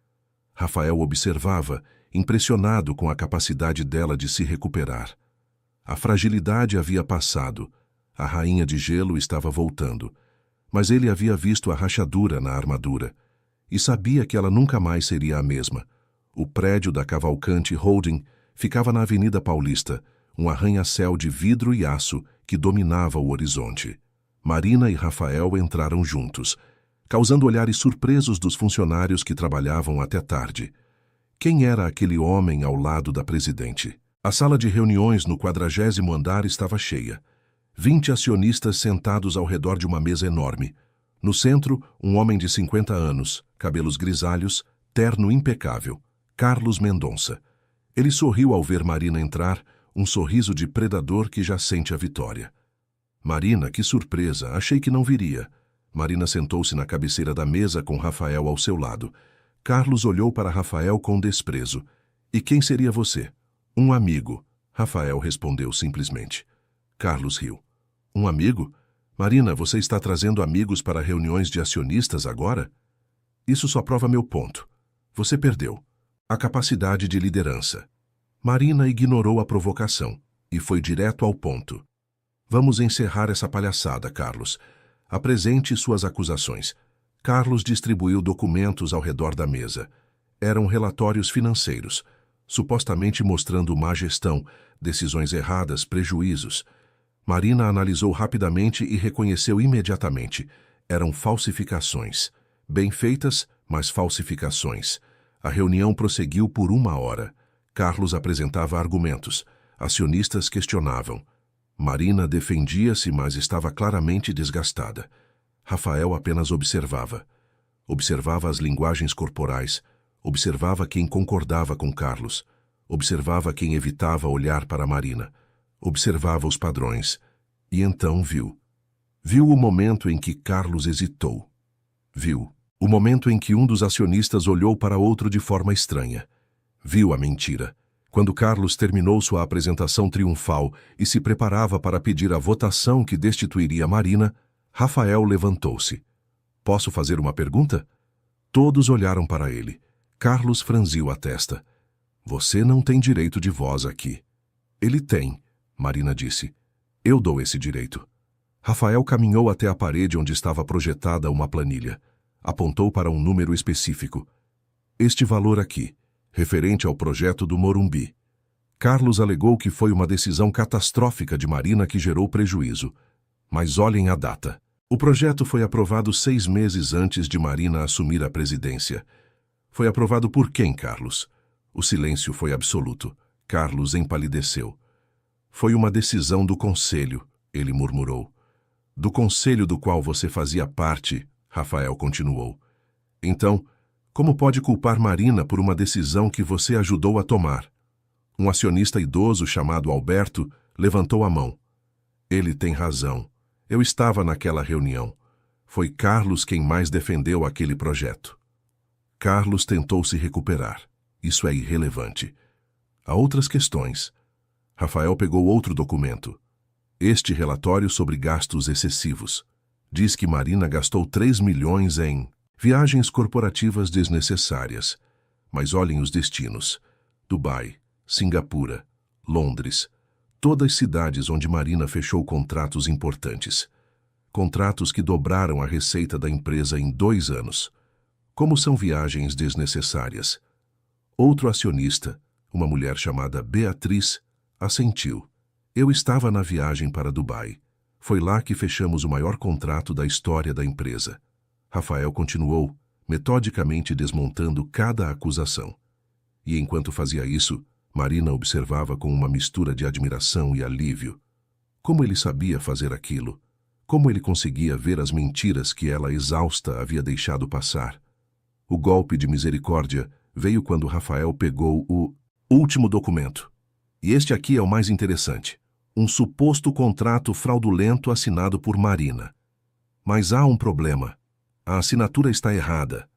Rafael observava, impressionado com a capacidade dela de se recuperar. A fragilidade havia passado. A rainha de gelo estava voltando. Mas ele havia visto a rachadura na armadura e sabia que ela nunca mais seria a mesma. O prédio da Cavalcante Holding ficava na Avenida Paulista, um arranha-céu de vidro e aço que dominava o horizonte. Marina e Rafael entraram juntos, causando olhares surpresos dos funcionários que trabalhavam até tarde. Quem era aquele homem ao lado da presidente? A sala de reuniões no 40º andar estava cheia. 20 acionistas sentados ao redor de uma mesa enorme. No centro, um homem de 50 anos, cabelos grisalhos, terno impecável, Carlos Mendonça. Ele sorriu ao ver Marina entrar, um sorriso de predador que já sente a vitória. Marina, que surpresa, achei que não viria. Marina sentou-se na cabeceira da mesa com Rafael ao seu lado. Carlos olhou para Rafael com desprezo. E quem seria você? Um amigo, Rafael respondeu simplesmente. Carlos riu. Um amigo? Marina, você está trazendo amigos para reuniões de acionistas agora? Isso só prova meu ponto. Você perdeu a capacidade de liderança. Marina ignorou a provocação e foi direto ao ponto. Vamos encerrar essa palhaçada, Carlos. Apresente suas acusações. Carlos distribuiu documentos ao redor da mesa. Eram relatórios financeiros, supostamente mostrando má gestão, decisões erradas, prejuízos. Marina analisou rapidamente e reconheceu imediatamente. Eram falsificações. Bem feitas, mas falsificações. A reunião prosseguiu por 1 hora. Carlos apresentava argumentos. Acionistas questionavam. Marina defendia-se, mas estava claramente desgastada. Rafael apenas observava. Observava as linguagens corporais, observava quem concordava com Carlos, observava quem evitava olhar para Marina, observava os padrões, e então viu. Viu o momento em que Carlos hesitou. Viu o momento em que um dos acionistas olhou para outro de forma estranha. Viu a mentira. Quando Carlos terminou sua apresentação triunfal e se preparava para pedir a votação que destituiria Marina, Rafael levantou-se. Posso fazer uma pergunta? Todos olharam para ele. Carlos franziu a testa. Você não tem direito de voz aqui. Ele tem, Marina disse. Eu dou esse direito. Rafael caminhou até a parede onde estava projetada uma planilha. Apontou para um número específico. Este valor aqui, referente ao projeto do Morumbi. Carlos alegou que foi uma decisão catastrófica de Marina que gerou prejuízo. Mas olhem a data. O projeto foi aprovado 6 meses antes de Marina assumir a presidência. Foi aprovado por quem, Carlos? O silêncio foi absoluto. Carlos empalideceu. Foi uma decisão do conselho, ele murmurou. Do conselho do qual você fazia parte, Rafael continuou. Então, como pode culpar Marina por uma decisão que você ajudou a tomar? Um acionista idoso chamado Alberto levantou a mão. Ele tem razão. Eu estava naquela reunião. Foi Carlos quem mais defendeu aquele projeto. Carlos tentou se recuperar. Isso é irrelevante. Há outras questões. Rafael pegou outro documento. Este relatório sobre gastos excessivos. Diz que Marina gastou 3 milhões em viagens corporativas desnecessárias. Mas olhem os destinos. Dubai, Singapura, Londres. Todas cidades onde Marina fechou contratos importantes. Contratos que dobraram a receita da empresa em 2 anos. Como são viagens desnecessárias? Outro acionista, uma mulher chamada Beatriz, assentiu. Eu estava na viagem para Dubai. Foi lá que fechamos o maior contrato da história da empresa. Rafael continuou, metodicamente desmontando cada acusação. E enquanto fazia isso, Marina observava com uma mistura de admiração e alívio. Como ele sabia fazer aquilo? Como ele conseguia ver as mentiras que ela, exausta, havia deixado passar? O golpe de misericórdia veio quando Rafael pegou o último documento. E este aqui é o mais interessante. Um suposto contrato fraudulento assinado por Marina. Mas há um problema. A assinatura está errada.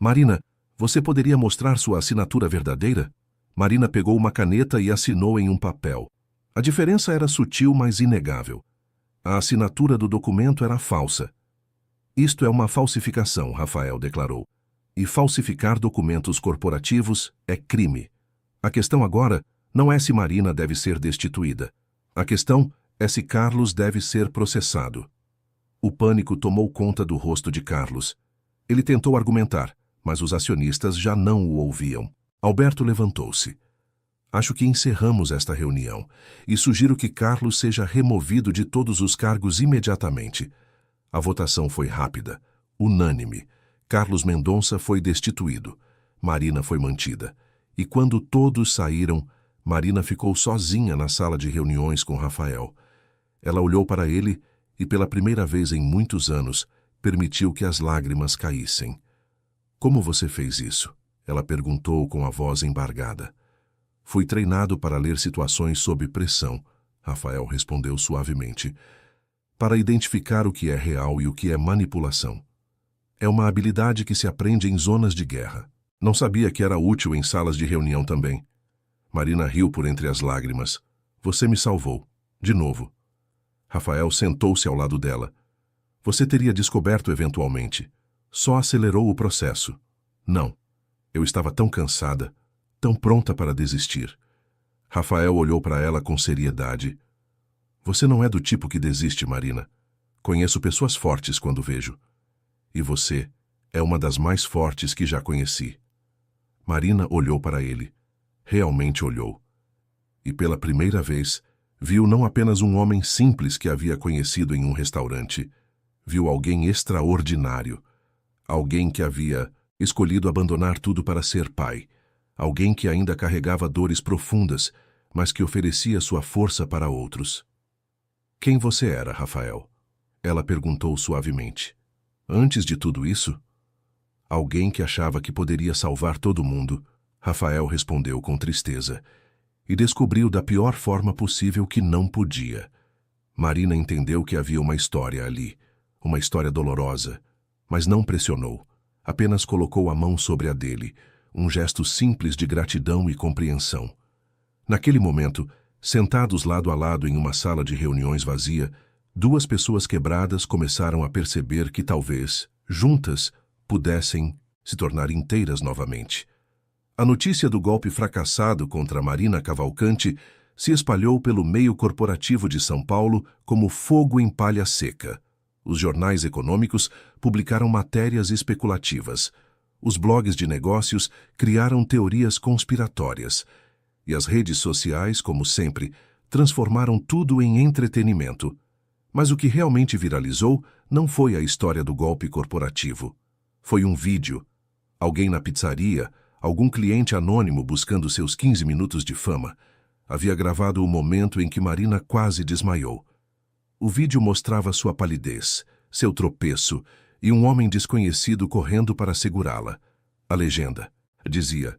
Marina, você poderia mostrar sua assinatura verdadeira? Marina pegou uma caneta e assinou em um papel. A diferença era sutil, mas inegável. A assinatura do documento era falsa. Isto é uma falsificação, Rafael declarou. E falsificar documentos corporativos é crime. A questão agora não é se Marina deve ser destituída. A questão é se Carlos deve ser processado. O pânico tomou conta do rosto de Carlos. Ele tentou argumentar, mas os acionistas já não o ouviam. Alberto levantou-se. Acho que encerramos esta reunião e sugiro que Carlos seja removido de todos os cargos imediatamente. A votação foi rápida, unânime. Carlos Mendonça foi destituído. Marina foi mantida. E quando todos saíram, Marina ficou sozinha na sala de reuniões com Rafael. Ela olhou para ele e, pela primeira vez em muitos anos, permitiu que as lágrimas caíssem. Como você fez isso? Ela perguntou com a voz embargada. Fui treinado para ler situações sob pressão, Rafael respondeu suavemente, para identificar o que é real e o que é manipulação. É uma habilidade que se aprende em zonas de guerra. Não sabia que era útil em salas de reunião também. Marina riu por entre as lágrimas. Você me salvou. De novo. Rafael sentou-se ao lado dela. Você teria descoberto eventualmente. Só acelerou o processo. Não. Eu estava tão cansada, tão pronta para desistir. Rafael olhou para ela com seriedade. Você não é do tipo que desiste, Marina. Conheço pessoas fortes quando vejo. E você é uma das mais fortes que já conheci. Marina olhou para ele. Realmente olhou. E pela primeira vez, viu não apenas um homem simples que havia conhecido em um restaurante. Viu alguém extraordinário. Alguém que havia escolhido abandonar tudo para ser pai. Alguém que ainda carregava dores profundas, mas que oferecia sua força para outros. Quem você era, Rafael? Ela perguntou suavemente. Antes de tudo isso? Alguém que achava que poderia salvar todo mundo, Rafael respondeu com tristeza. E descobriu da pior forma possível que não podia. Marina entendeu que havia uma história ali, uma história dolorosa, mas não pressionou. Apenas colocou a mão sobre a dele, um gesto simples de gratidão e compreensão. Naquele momento, sentados lado a lado em uma sala de reuniões vazia, duas pessoas quebradas começaram a perceber que talvez, juntas, pudessem se tornar inteiras novamente. A notícia do golpe fracassado contra Marina Cavalcante se espalhou pelo meio corporativo de São Paulo como fogo em palha seca. Os jornais econômicos publicaram matérias especulativas. Os blogs de negócios criaram teorias conspiratórias. E as redes sociais, como sempre, transformaram tudo em entretenimento. Mas o que realmente viralizou não foi a história do golpe corporativo. Foi um vídeo. Alguém na pizzaria, algum cliente anônimo buscando seus 15 minutos de fama, havia gravado o momento em que Marina quase desmaiou. O vídeo mostrava sua palidez, seu tropeço e um homem desconhecido correndo para segurá-la. A legenda dizia: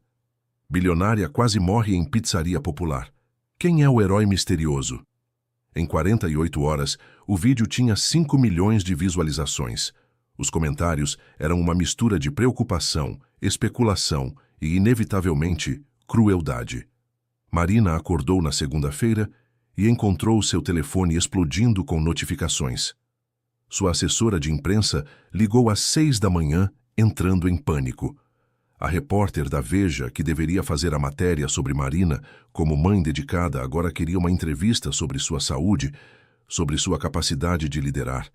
bilionária quase morre em pizzaria popular. Quem é o herói misterioso? Em 48 horas, o vídeo tinha 5 milhões de visualizações. Os comentários eram uma mistura de preocupação, especulação e, inevitavelmente, crueldade. Marina acordou na segunda-feira e encontrou seu telefone explodindo com notificações. Sua assessora de imprensa ligou às 6 da manhã, entrando em pânico. A repórter da Veja, que deveria fazer a matéria sobre Marina, como mãe dedicada, agora queria uma entrevista sobre sua saúde, sobre sua capacidade de liderar,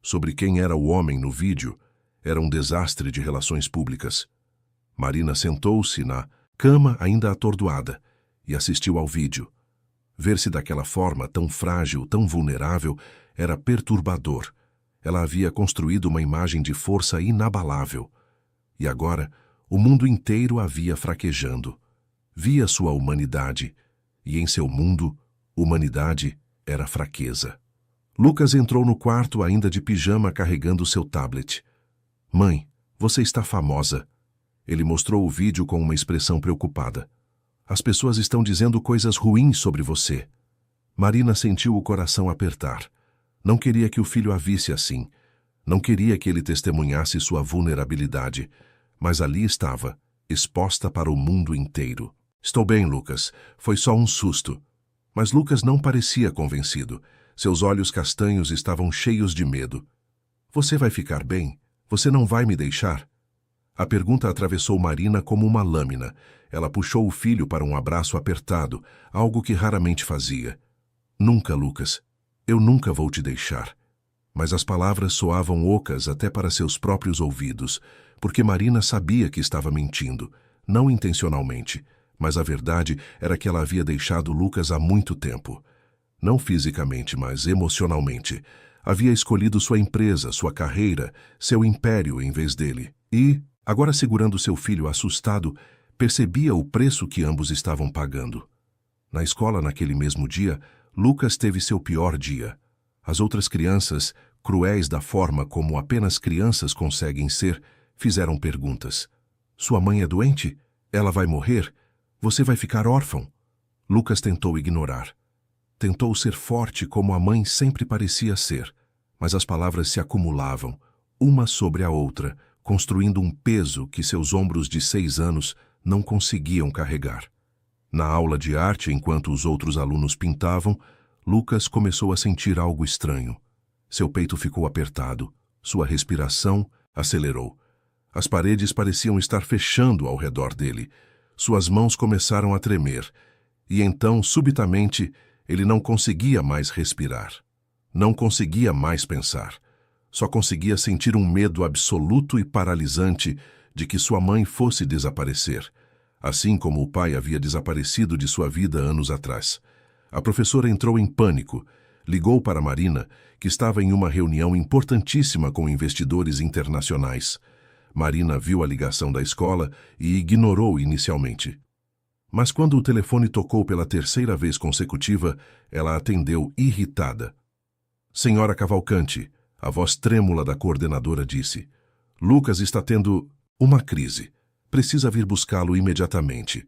sobre quem era o homem no vídeo. Era um desastre de relações públicas. Marina sentou-se na cama ainda atordoada e assistiu ao vídeo. Ver-se daquela forma, tão frágil, tão vulnerável, era perturbador. Ela havia construído uma imagem de força inabalável. E agora, o mundo inteiro a via fraquejando. Via sua humanidade, e em seu mundo, humanidade era fraqueza. Lucas entrou no quarto ainda de pijama carregando seu tablet. Mãe, você está famosa. Ele mostrou o vídeo com uma expressão preocupada. As pessoas estão dizendo coisas ruins sobre você. Marina sentiu o coração apertar. Não queria que o filho a visse assim. Não queria que ele testemunhasse sua vulnerabilidade. Mas ali estava, exposta para o mundo inteiro. Estou bem, Lucas. Foi só um susto. Mas Lucas não parecia convencido. Seus olhos castanhos estavam cheios de medo. Você vai ficar bem? Você não vai me deixar? A pergunta atravessou Marina como uma lâmina. Ela puxou o filho para um abraço apertado, algo que raramente fazia. Nunca, Lucas. Eu nunca vou te deixar. Mas as palavras soavam ocas até para seus próprios ouvidos, porque Marina sabia que estava mentindo, não intencionalmente, mas a verdade era que ela havia deixado Lucas há muito tempo. Não fisicamente, mas emocionalmente. Havia escolhido sua empresa, sua carreira, seu império em vez dele. E, agora segurando seu filho assustado, percebia o preço que ambos estavam pagando. Na escola, naquele mesmo dia, Lucas teve seu pior dia. As outras crianças, cruéis da forma como apenas crianças conseguem ser, fizeram perguntas. Sua mãe é doente? Ela vai morrer? Você vai ficar órfão? Lucas tentou ignorar. Tentou ser forte como a mãe sempre parecia ser, mas as palavras se acumulavam, uma sobre a outra, construindo um peso que seus ombros de 6 anos não conseguiam carregar. Na aula de arte, enquanto os outros alunos pintavam, Lucas começou a sentir algo estranho. Seu peito ficou apertado, sua respiração acelerou. As paredes pareciam estar fechando ao redor dele. Suas mãos começaram a tremer. E então, subitamente, ele não conseguia mais respirar. Não conseguia mais pensar. Só conseguia sentir um medo absoluto e paralisante de que sua mãe fosse desaparecer, assim como o pai havia desaparecido de sua vida anos atrás. A professora entrou em pânico. Ligou para Marina, que estava em uma reunião importantíssima com investidores internacionais. Marina viu a ligação da escola e ignorou inicialmente. Mas quando o telefone tocou pela 3ª vez consecutiva, ela atendeu irritada. Senhora Cavalcante, a voz trêmula da coordenadora disse. Lucas está tendo... Uma crise. Precisa vir buscá-lo imediatamente.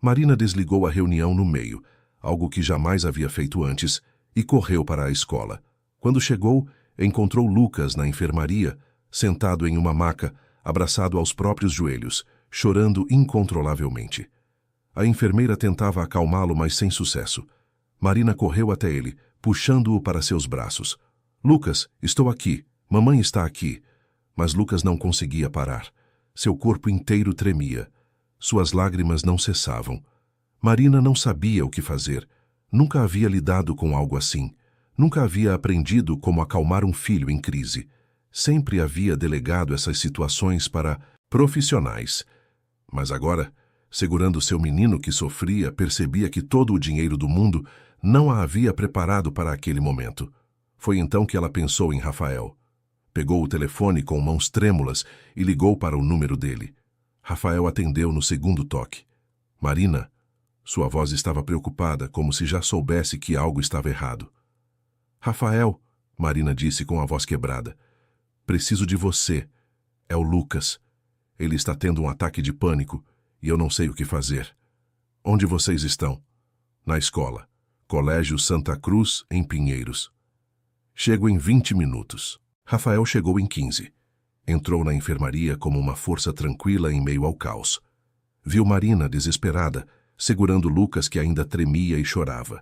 Marina desligou a reunião no meio, algo que jamais havia feito antes, e correu para a escola. Quando chegou, encontrou Lucas na enfermaria, sentado em uma maca, abraçado aos próprios joelhos, chorando incontrolavelmente. A enfermeira tentava acalmá-lo, mas sem sucesso. Marina correu até ele, puxando-o para seus braços. Lucas, estou aqui. Mamãe está aqui. Mas Lucas não conseguia parar. Seu corpo inteiro tremia. Suas lágrimas não cessavam. Marina não sabia o que fazer. Nunca havia lidado com algo assim. Nunca havia aprendido como acalmar um filho em crise. Sempre havia delegado essas situações para profissionais. Mas agora, segurando seu menino que sofria, percebia que todo o dinheiro do mundo não a havia preparado para aquele momento. Foi então que ela pensou em Rafael. Pegou o telefone com mãos trêmulas e ligou para o número dele. Rafael atendeu no segundo toque. Marina, sua voz estava preocupada, como se já soubesse que algo estava errado. Rafael, Marina disse com a voz quebrada. Preciso de você. É o Lucas. Ele está tendo um ataque de pânico e eu não sei o que fazer. Onde vocês estão? Na escola. Colégio Santa Cruz, em Pinheiros. Chego em 20 minutos. Rafael chegou em 15. Entrou na enfermaria como uma força tranquila em meio ao caos. Viu Marina, desesperada, segurando Lucas, que ainda tremia e chorava.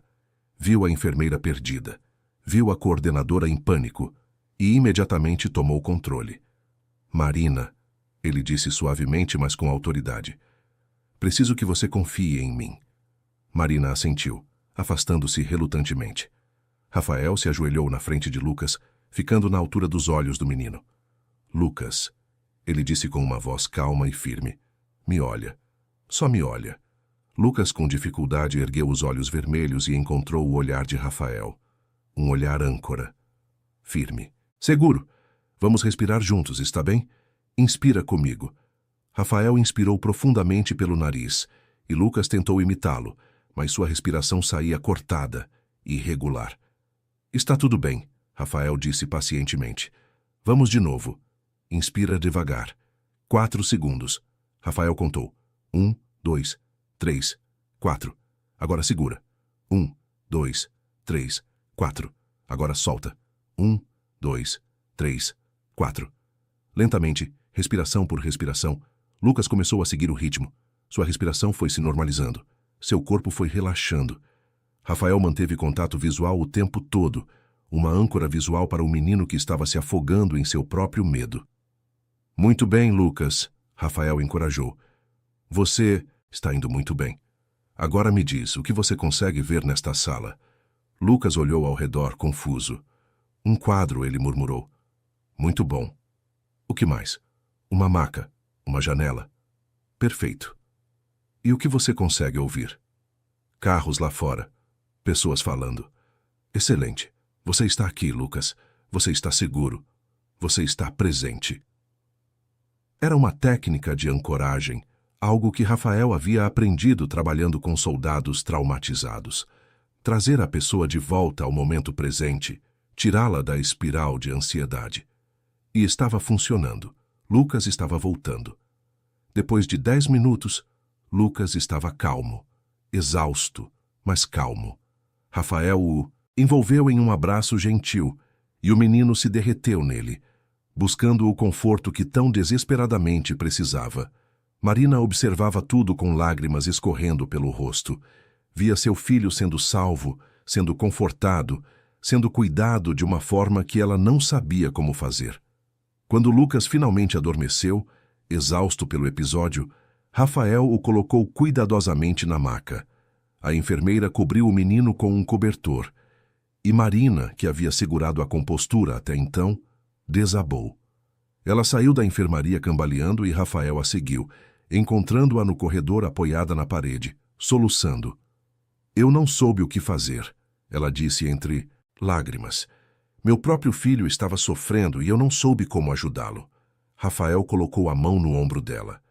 Viu a enfermeira perdida. Viu a coordenadora em pânico e imediatamente tomou controle. Marina, ele disse suavemente, mas com autoridade. Preciso que você confie em mim. Marina assentiu, afastando-se relutantemente. Rafael se ajoelhou na frente de Lucas, ficando na altura dos olhos do menino. Lucas, ele disse com uma voz calma e firme. Me olha. Só me olha. Lucas, com dificuldade, ergueu os olhos vermelhos e encontrou o olhar de Rafael. Um olhar âncora. Firme. Seguro. Vamos respirar juntos, está bem? Inspira comigo. Rafael inspirou profundamente pelo nariz, e Lucas tentou imitá-lo, mas sua respiração saía cortada e irregular. Está tudo bem, Rafael disse pacientemente. Vamos de novo. Inspira devagar. 4 segundos. Rafael contou. 1, 2, 3, 4. Agora segura. 1, 2, 3, 4. Agora solta. 1, 2, 3, 4. Lentamente, respiração por respiração, Lucas começou a seguir o ritmo. Sua respiração foi se normalizando. Seu corpo foi relaxando. Rafael manteve contato visual o tempo todo, uma âncora visual para o menino que estava se afogando em seu próprio medo. Muito bem, Lucas, Rafael encorajou. Você está indo muito bem. Agora me diz, o que você consegue ver nesta sala? Lucas olhou ao redor, confuso. Um quadro, ele murmurou. Muito bom. O que mais? Uma maca, uma janela. Perfeito. E o que você consegue ouvir? Carros lá fora. Pessoas falando. Excelente. Você está aqui, Lucas. Você está seguro. Você está presente. Era uma técnica de ancoragem, algo que Rafael havia aprendido trabalhando com soldados traumatizados. Trazer a pessoa de volta ao momento presente, tirá-la da espiral de ansiedade. E estava funcionando. Lucas estava voltando. Depois de 10 minutos, Lucas estava calmo, exausto, mas calmo. Rafael o envolveu em um abraço gentil e o menino se derreteu nele, buscando o conforto que tão desesperadamente precisava. Marina observava tudo com lágrimas escorrendo pelo rosto. Via seu filho sendo salvo, sendo confortado, sendo cuidado de uma forma que ela não sabia como fazer. Quando Lucas finalmente adormeceu, exausto pelo episódio, Rafael o colocou cuidadosamente na maca. A enfermeira cobriu o menino com um cobertor. E Marina, que havia segurado a compostura até então, desabou. Ela saiu da enfermaria cambaleando e Rafael a seguiu, encontrando-a no corredor apoiada na parede, soluçando. Eu não soube o que fazer, ela disse entre lágrimas. Meu próprio filho estava sofrendo e eu não soube como ajudá-lo. Rafael colocou a mão no ombro dela.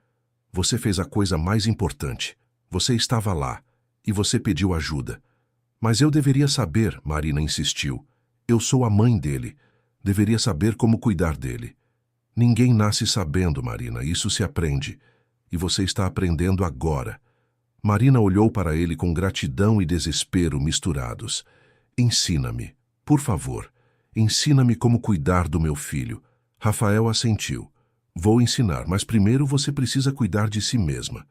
Você fez a coisa mais importante. Você estava lá e você pediu ajuda. Mas eu deveria saber, Marina insistiu. Eu sou a mãe dele. Deveria saber como cuidar dele. Ninguém nasce sabendo, Marina, isso se aprende. E você está aprendendo agora. Marina olhou para ele com gratidão e desespero misturados. Ensina-me, por favor. Ensina-me como cuidar do meu filho. Rafael assentiu. Vou ensinar, mas primeiro você precisa cuidar de si mesma.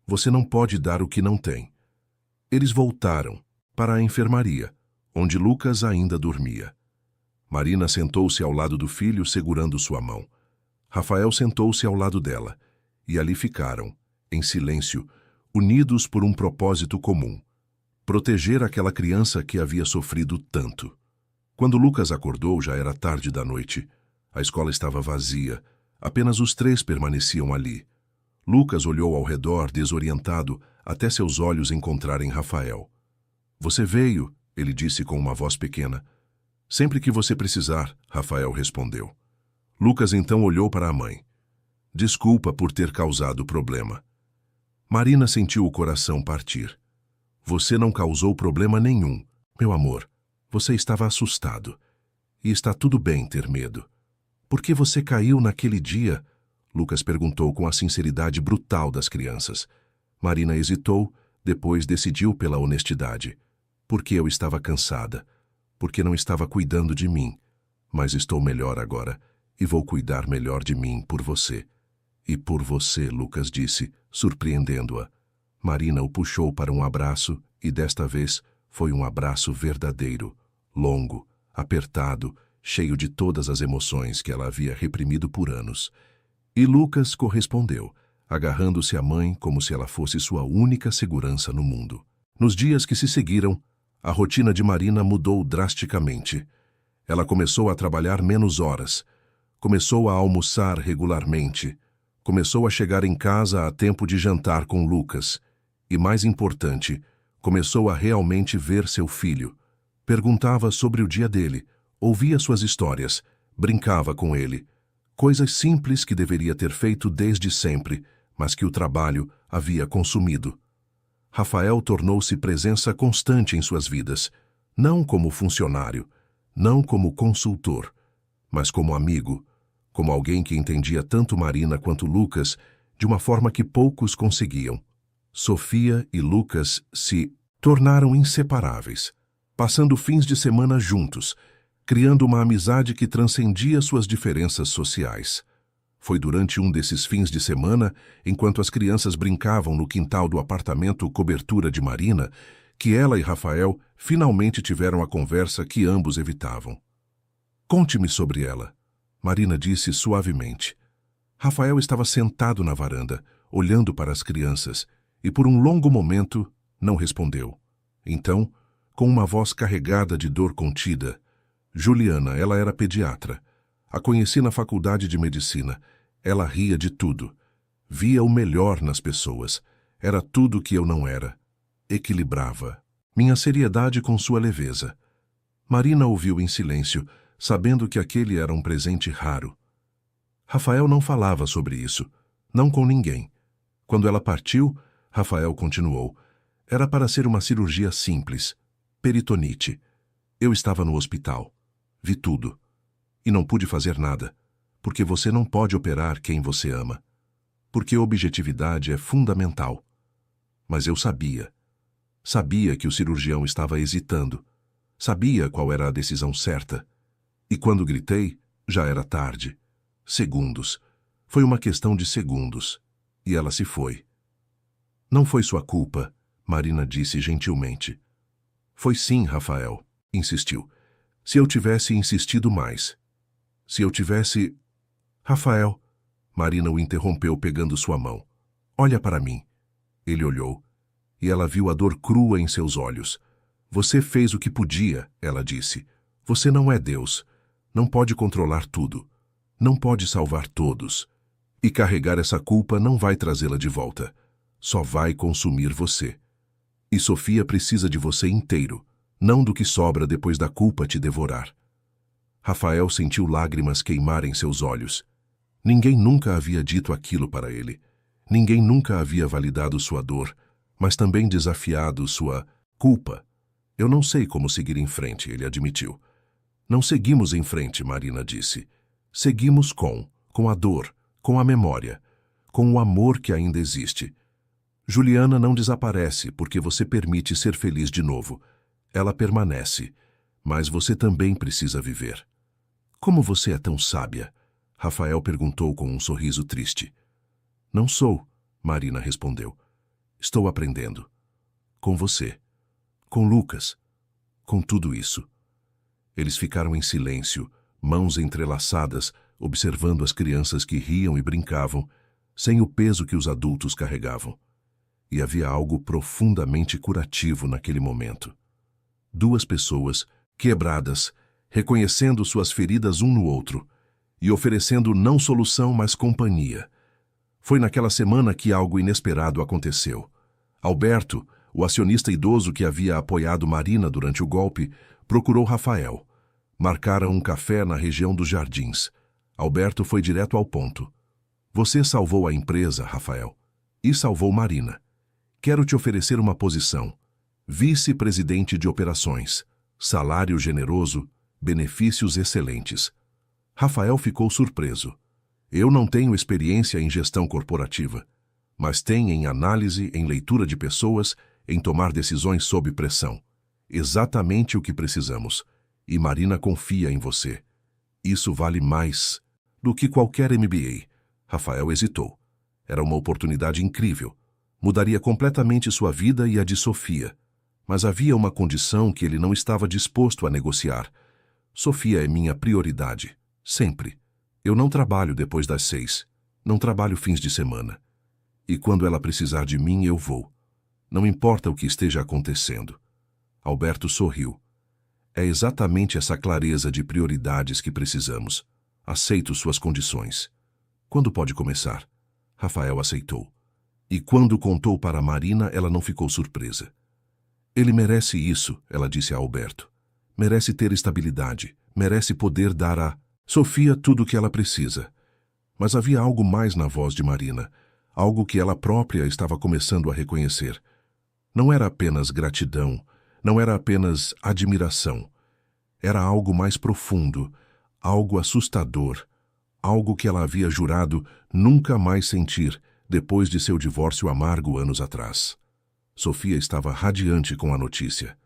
Você não pode dar o que não tem. Eles voltaram para a enfermaria, onde Lucas ainda dormia. Marina sentou-se ao lado do filho, segurando sua mão. Rafael sentou-se ao lado dela, e ali ficaram, em silêncio, unidos por um propósito comum: proteger aquela criança que havia sofrido tanto. Quando Lucas acordou, já era tarde da noite. A escola estava vazia. Apenas os três permaneciam ali. Lucas olhou ao redor, desorientado, até seus olhos encontrarem Rafael. Você veio, ele disse com uma voz pequena. Sempre que você precisar, Rafael respondeu. Lucas então olhou para a mãe. Desculpa por ter causado problema. Marina sentiu o coração partir. Você não causou problema nenhum, meu amor. Você estava assustado. E está tudo bem ter medo. Por que você caiu naquele dia? Lucas perguntou com a sinceridade brutal das crianças. Marina hesitou, depois decidiu pela honestidade. Porque eu estava cansada. Porque não estava cuidando de mim. Mas estou melhor agora, e vou cuidar melhor de mim por você. E por você, Lucas disse, surpreendendo-a. Marina o puxou para um abraço, e desta vez foi um abraço verdadeiro, longo, apertado, cheio de todas as emoções que ela havia reprimido por anos. E Lucas correspondeu, agarrando-se à mãe como se ela fosse sua única segurança no mundo. Nos dias que se seguiram, a rotina de Marina mudou drasticamente. Ela começou a trabalhar menos horas, começou a almoçar regularmente, começou a chegar em casa a tempo de jantar com Lucas e, mais importante, começou a realmente ver seu filho. Perguntava sobre o dia dele, ouvia suas histórias, brincava com ele. Coisas simples que deveria ter feito desde sempre, mas que o trabalho havia consumido. Rafael tornou-se presença constante em suas vidas, não como funcionário, não como consultor, mas como amigo, como alguém que entendia tanto Marina quanto Lucas de uma forma que poucos conseguiam. Sofia e Lucas se tornaram inseparáveis, passando fins de semana juntos, criando uma amizade que transcendia suas diferenças sociais. Foi durante um desses fins de semana, enquanto as crianças brincavam no quintal do apartamento cobertura de Marina, que ela e Rafael finalmente tiveram a conversa que ambos evitavam. Conte-me sobre ela, Marina disse suavemente. Rafael estava sentado na varanda, olhando para as crianças, e por um longo momento não respondeu. Então, com uma voz carregada de dor contida, Juliana, ela era pediatra. A conheci na faculdade de medicina. Ela ria de tudo. Via o melhor nas pessoas. Era tudo que eu não era. Equilibrava minha seriedade com sua leveza. Marina ouviu em silêncio, sabendo que aquele era um presente raro. Rafael não falava sobre isso, não com ninguém. Quando ela partiu, Rafael continuou. Era para ser uma cirurgia simples, peritonite. Eu estava no hospital. Vi tudo. E não pude fazer nada, porque você não pode operar quem você ama. Porque objetividade é fundamental. Mas eu sabia. Sabia que o cirurgião estava hesitando. Sabia qual era a decisão certa. E quando gritei, já era tarde. Segundos. Foi uma questão de segundos. E ela se foi. Não foi sua culpa, Marina disse gentilmente. Foi sim, Rafael, insistiu. Se eu tivesse insistido mais. Se eu tivesse... Rafael, Marina o interrompeu pegando sua mão. Olha para mim. Ele olhou. E ela viu a dor crua em seus olhos. Você fez o que podia, ela disse. Você não é Deus. Não pode controlar tudo. Não pode salvar todos. E carregar essa culpa não vai trazê-la de volta. Só vai consumir você. E Sofia precisa de você inteiro, não do que sobra depois da culpa te devorar. Rafael sentiu lágrimas queimarem seus olhos. Ninguém nunca havia dito aquilo para ele. Ninguém nunca havia validado sua dor, mas também desafiado sua culpa. Eu não sei como seguir em frente, ele admitiu. Não seguimos em frente, Marina disse. Seguimos com com a dor, com a memória, com o amor que ainda existe. Juliana não desaparece porque você permite ser feliz de novo. Ela permanece, mas você também precisa viver. Como você é tão sábia? Rafael perguntou com um sorriso triste. Não sou, Marina respondeu. Estou aprendendo. Com você. Com Lucas. Com tudo isso. Eles ficaram em silêncio, mãos entrelaçadas, observando as crianças que riam e brincavam, sem o peso que os adultos carregavam. E havia algo profundamente curativo naquele momento. Duas pessoas, quebradas, reconhecendo suas feridas um no outro, e oferecendo não solução, mas companhia. Foi naquela semana que algo inesperado aconteceu. Alberto, o acionista idoso que havia apoiado Marina durante o golpe, procurou Rafael. Marcaram um café na região dos Jardins. Alberto foi direto ao ponto. Você salvou a empresa, Rafael, e salvou Marina. Quero te oferecer uma posição. Vice-presidente de operações. Salário generoso, benefícios excelentes. Rafael ficou surpreso. Eu não tenho experiência em gestão corporativa, mas tenho em análise, em leitura de pessoas, em tomar decisões sob pressão. Exatamente o que precisamos. E Marina confia em você. Isso vale mais do que qualquer MBA. Rafael hesitou. Era uma oportunidade incrível. Mudaria completamente sua vida e a de Sofia. Mas havia uma condição que ele não estava disposto a negociar. Sofia é minha prioridade. Sempre. Eu não trabalho depois das 6. Não trabalho fins de semana. E quando ela precisar de mim, eu vou. Não importa o que esteja acontecendo. Alberto sorriu. É exatamente essa clareza de prioridades que precisamos. Aceito suas condições. Quando pode começar? Rafael aceitou. E quando contou para Marina, ela não ficou surpresa. Ele merece isso, ela disse a Alberto. Merece ter estabilidade, merece poder dar a Sofia tudo o que ela precisa. Mas havia algo mais na voz de Marina, algo que ela própria estava começando a reconhecer. Não era apenas gratidão, não era apenas admiração. Era algo mais profundo, algo assustador, algo que ela havia jurado nunca mais sentir depois de seu divórcio amargo anos atrás. Sofia estava radiante com a notícia.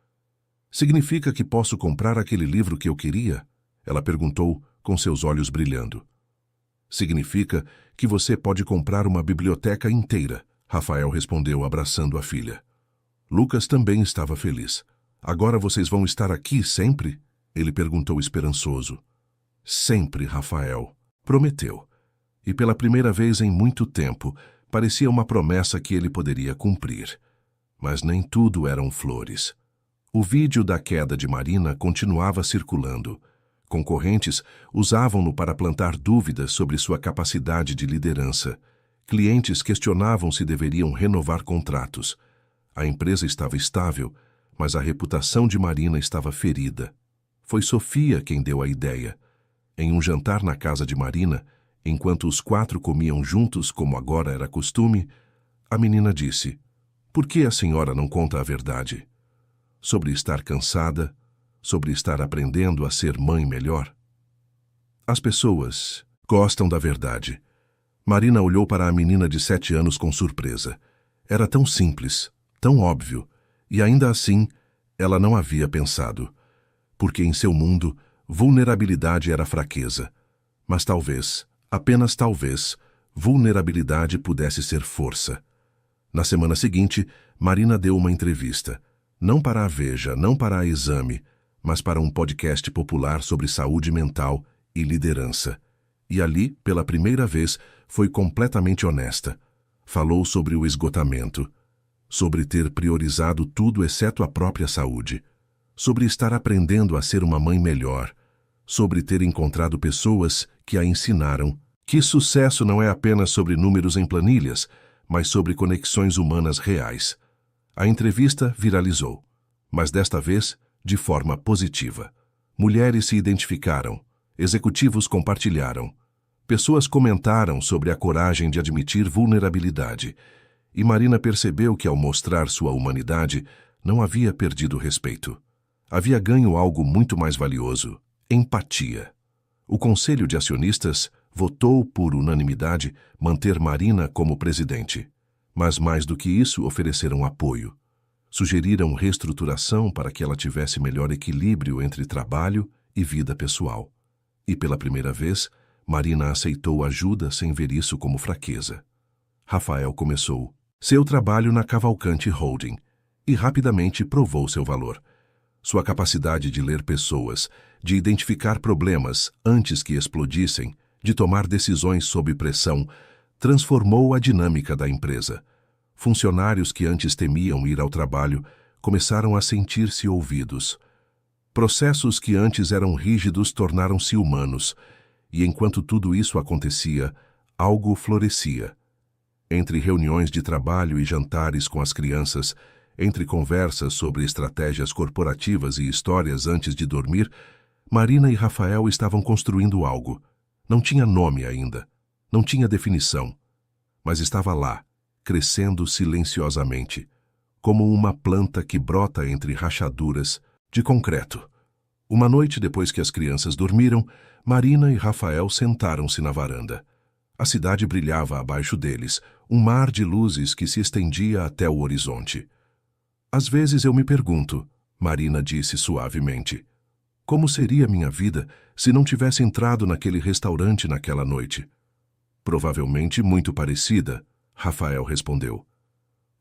Significa que posso comprar aquele livro que eu queria? Ela perguntou, com seus olhos brilhando. Significa que você pode comprar uma biblioteca inteira, Rafael respondeu, abraçando a filha. Lucas também estava feliz. Agora vocês vão estar aqui sempre? Ele perguntou esperançoso. Sempre, Rafael. Prometeu. E pela primeira vez em muito tempo, parecia uma promessa que ele poderia cumprir. Mas nem tudo eram flores. O vídeo da queda de Marina continuava circulando. Concorrentes usavam-no para plantar dúvidas sobre sua capacidade de liderança. Clientes questionavam se deveriam renovar contratos. A empresa estava estável, mas a reputação de Marina estava ferida. Foi Sofia quem deu a ideia. Em um jantar na casa de Marina, enquanto os 4 comiam juntos como agora era costume, a menina disse: "Por que a senhora não conta a verdade? Sobre estar cansada, sobre estar aprendendo a ser mãe melhor?" As pessoas gostam da verdade. Marina olhou para a menina de 7 anos com surpresa. Era tão simples, tão óbvio, e ainda assim, ela não havia pensado. Porque em seu mundo, vulnerabilidade era fraqueza. Mas talvez, apenas talvez, vulnerabilidade pudesse ser força. Na semana seguinte, Marina deu uma entrevista. Não para a Veja, não para a Exame, mas para um podcast popular sobre saúde mental e liderança. E ali, pela primeira vez, foi completamente honesta. Falou sobre o esgotamento, sobre ter priorizado tudo exceto a própria saúde, sobre estar aprendendo a ser uma mãe melhor, sobre ter encontrado pessoas que a ensinaram que sucesso não é apenas sobre números em planilhas, mas sobre conexões humanas reais. A entrevista viralizou, mas desta vez de forma positiva. Mulheres se identificaram, executivos compartilharam, pessoas comentaram sobre a coragem de admitir vulnerabilidade, e Marina percebeu que ao mostrar sua humanidade, não havia perdido respeito. Havia ganho algo muito mais valioso: empatia. O conselho de acionistas votou, por unanimidade, manter Marina como presidente. Mas, mais do que isso, ofereceram apoio. Sugeriram reestruturação para que ela tivesse melhor equilíbrio entre trabalho e vida pessoal. E, pela primeira vez, Marina aceitou ajuda sem ver isso como fraqueza. Rafael começou seu trabalho na Cavalcante Holding e rapidamente provou seu valor. Sua capacidade de ler pessoas, de identificar problemas antes que explodissem, de tomar decisões sob pressão, transformou a dinâmica da empresa. Funcionários que antes temiam ir ao trabalho começaram a sentir-se ouvidos. Processos que antes eram rígidos tornaram-se humanos, e enquanto tudo isso acontecia, algo florescia. Entre reuniões de trabalho e jantares com as crianças, entre conversas sobre estratégias corporativas e histórias antes de dormir, Marina e Rafael estavam construindo algo. Não tinha nome ainda, não tinha definição, mas estava lá, crescendo silenciosamente, como uma planta que brota entre rachaduras de concreto. Uma noite depois que as crianças dormiram, Marina e Rafael sentaram-se na varanda. A cidade brilhava abaixo deles, um mar de luzes que se estendia até o horizonte. Às vezes eu me pergunto, Marina disse suavemente, como seria minha vida se não tivesse entrado naquele restaurante naquela noite? Provavelmente muito parecida, Rafael respondeu.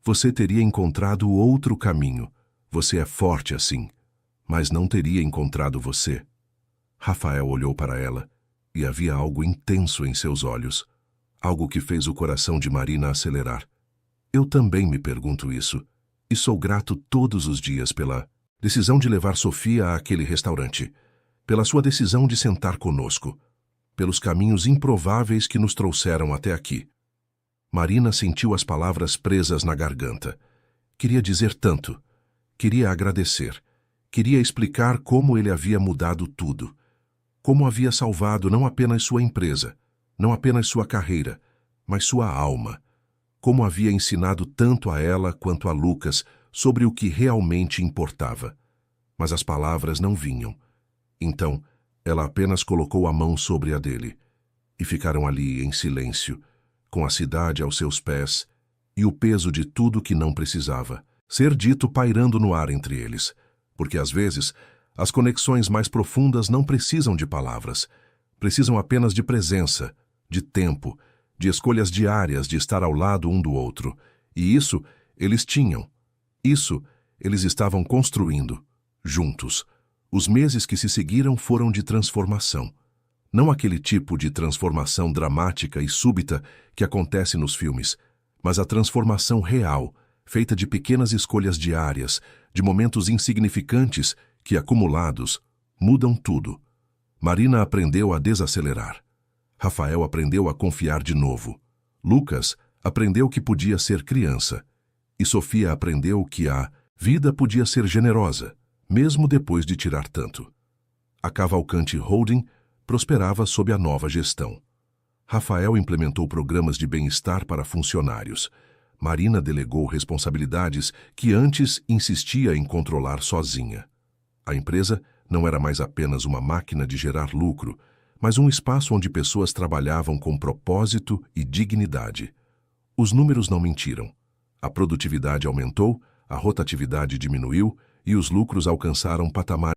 Você teria encontrado outro caminho. Você é forte assim, mas não teria encontrado você. Rafael olhou para ela e havia algo intenso em seus olhos, algo que fez o coração de Marina acelerar. Eu também me pergunto isso, e sou grato todos os dias pela decisão de levar Sofia àquele restaurante, pela sua decisão de sentar conosco, pelos caminhos improváveis que nos trouxeram até aqui. Marina sentiu as palavras presas na garganta. Queria dizer tanto. Queria agradecer. Queria explicar como ele havia mudado tudo. Como havia salvado não apenas sua empresa, não apenas sua carreira, mas sua alma. Como havia ensinado tanto a ela quanto a Lucas sobre o que realmente importava. Mas as palavras não vinham. Então, ela apenas colocou a mão sobre a dele. E ficaram ali em silêncio, com a cidade aos seus pés e o peso de tudo que não precisava ser dito pairando no ar entre eles. Porque às vezes, as conexões mais profundas não precisam de palavras. Precisam apenas de presença, de tempo, de escolhas diárias de estar ao lado um do outro. E isso eles tinham. Isso eles estavam construindo, juntos. Os meses que se seguiram foram de transformação. Não aquele tipo de transformação dramática e súbita que acontece nos filmes, mas a transformação real, feita de pequenas escolhas diárias, de momentos insignificantes que, acumulados, mudam tudo. Marina aprendeu a desacelerar. Rafael aprendeu a confiar de novo. Lucas aprendeu que podia ser criança. E Sofia aprendeu que a vida podia ser generosa, mesmo depois de tirar tanto. A Cavalcante Holding prosperava sob a nova gestão. Rafael implementou programas de bem-estar para funcionários. Marina delegou responsabilidades que antes insistia em controlar sozinha. A empresa não era mais apenas uma máquina de gerar lucro, mas um espaço onde pessoas trabalhavam com propósito e dignidade. Os números não mentiram. A produtividade aumentou, a rotatividade diminuiu e os lucros alcançaram patamares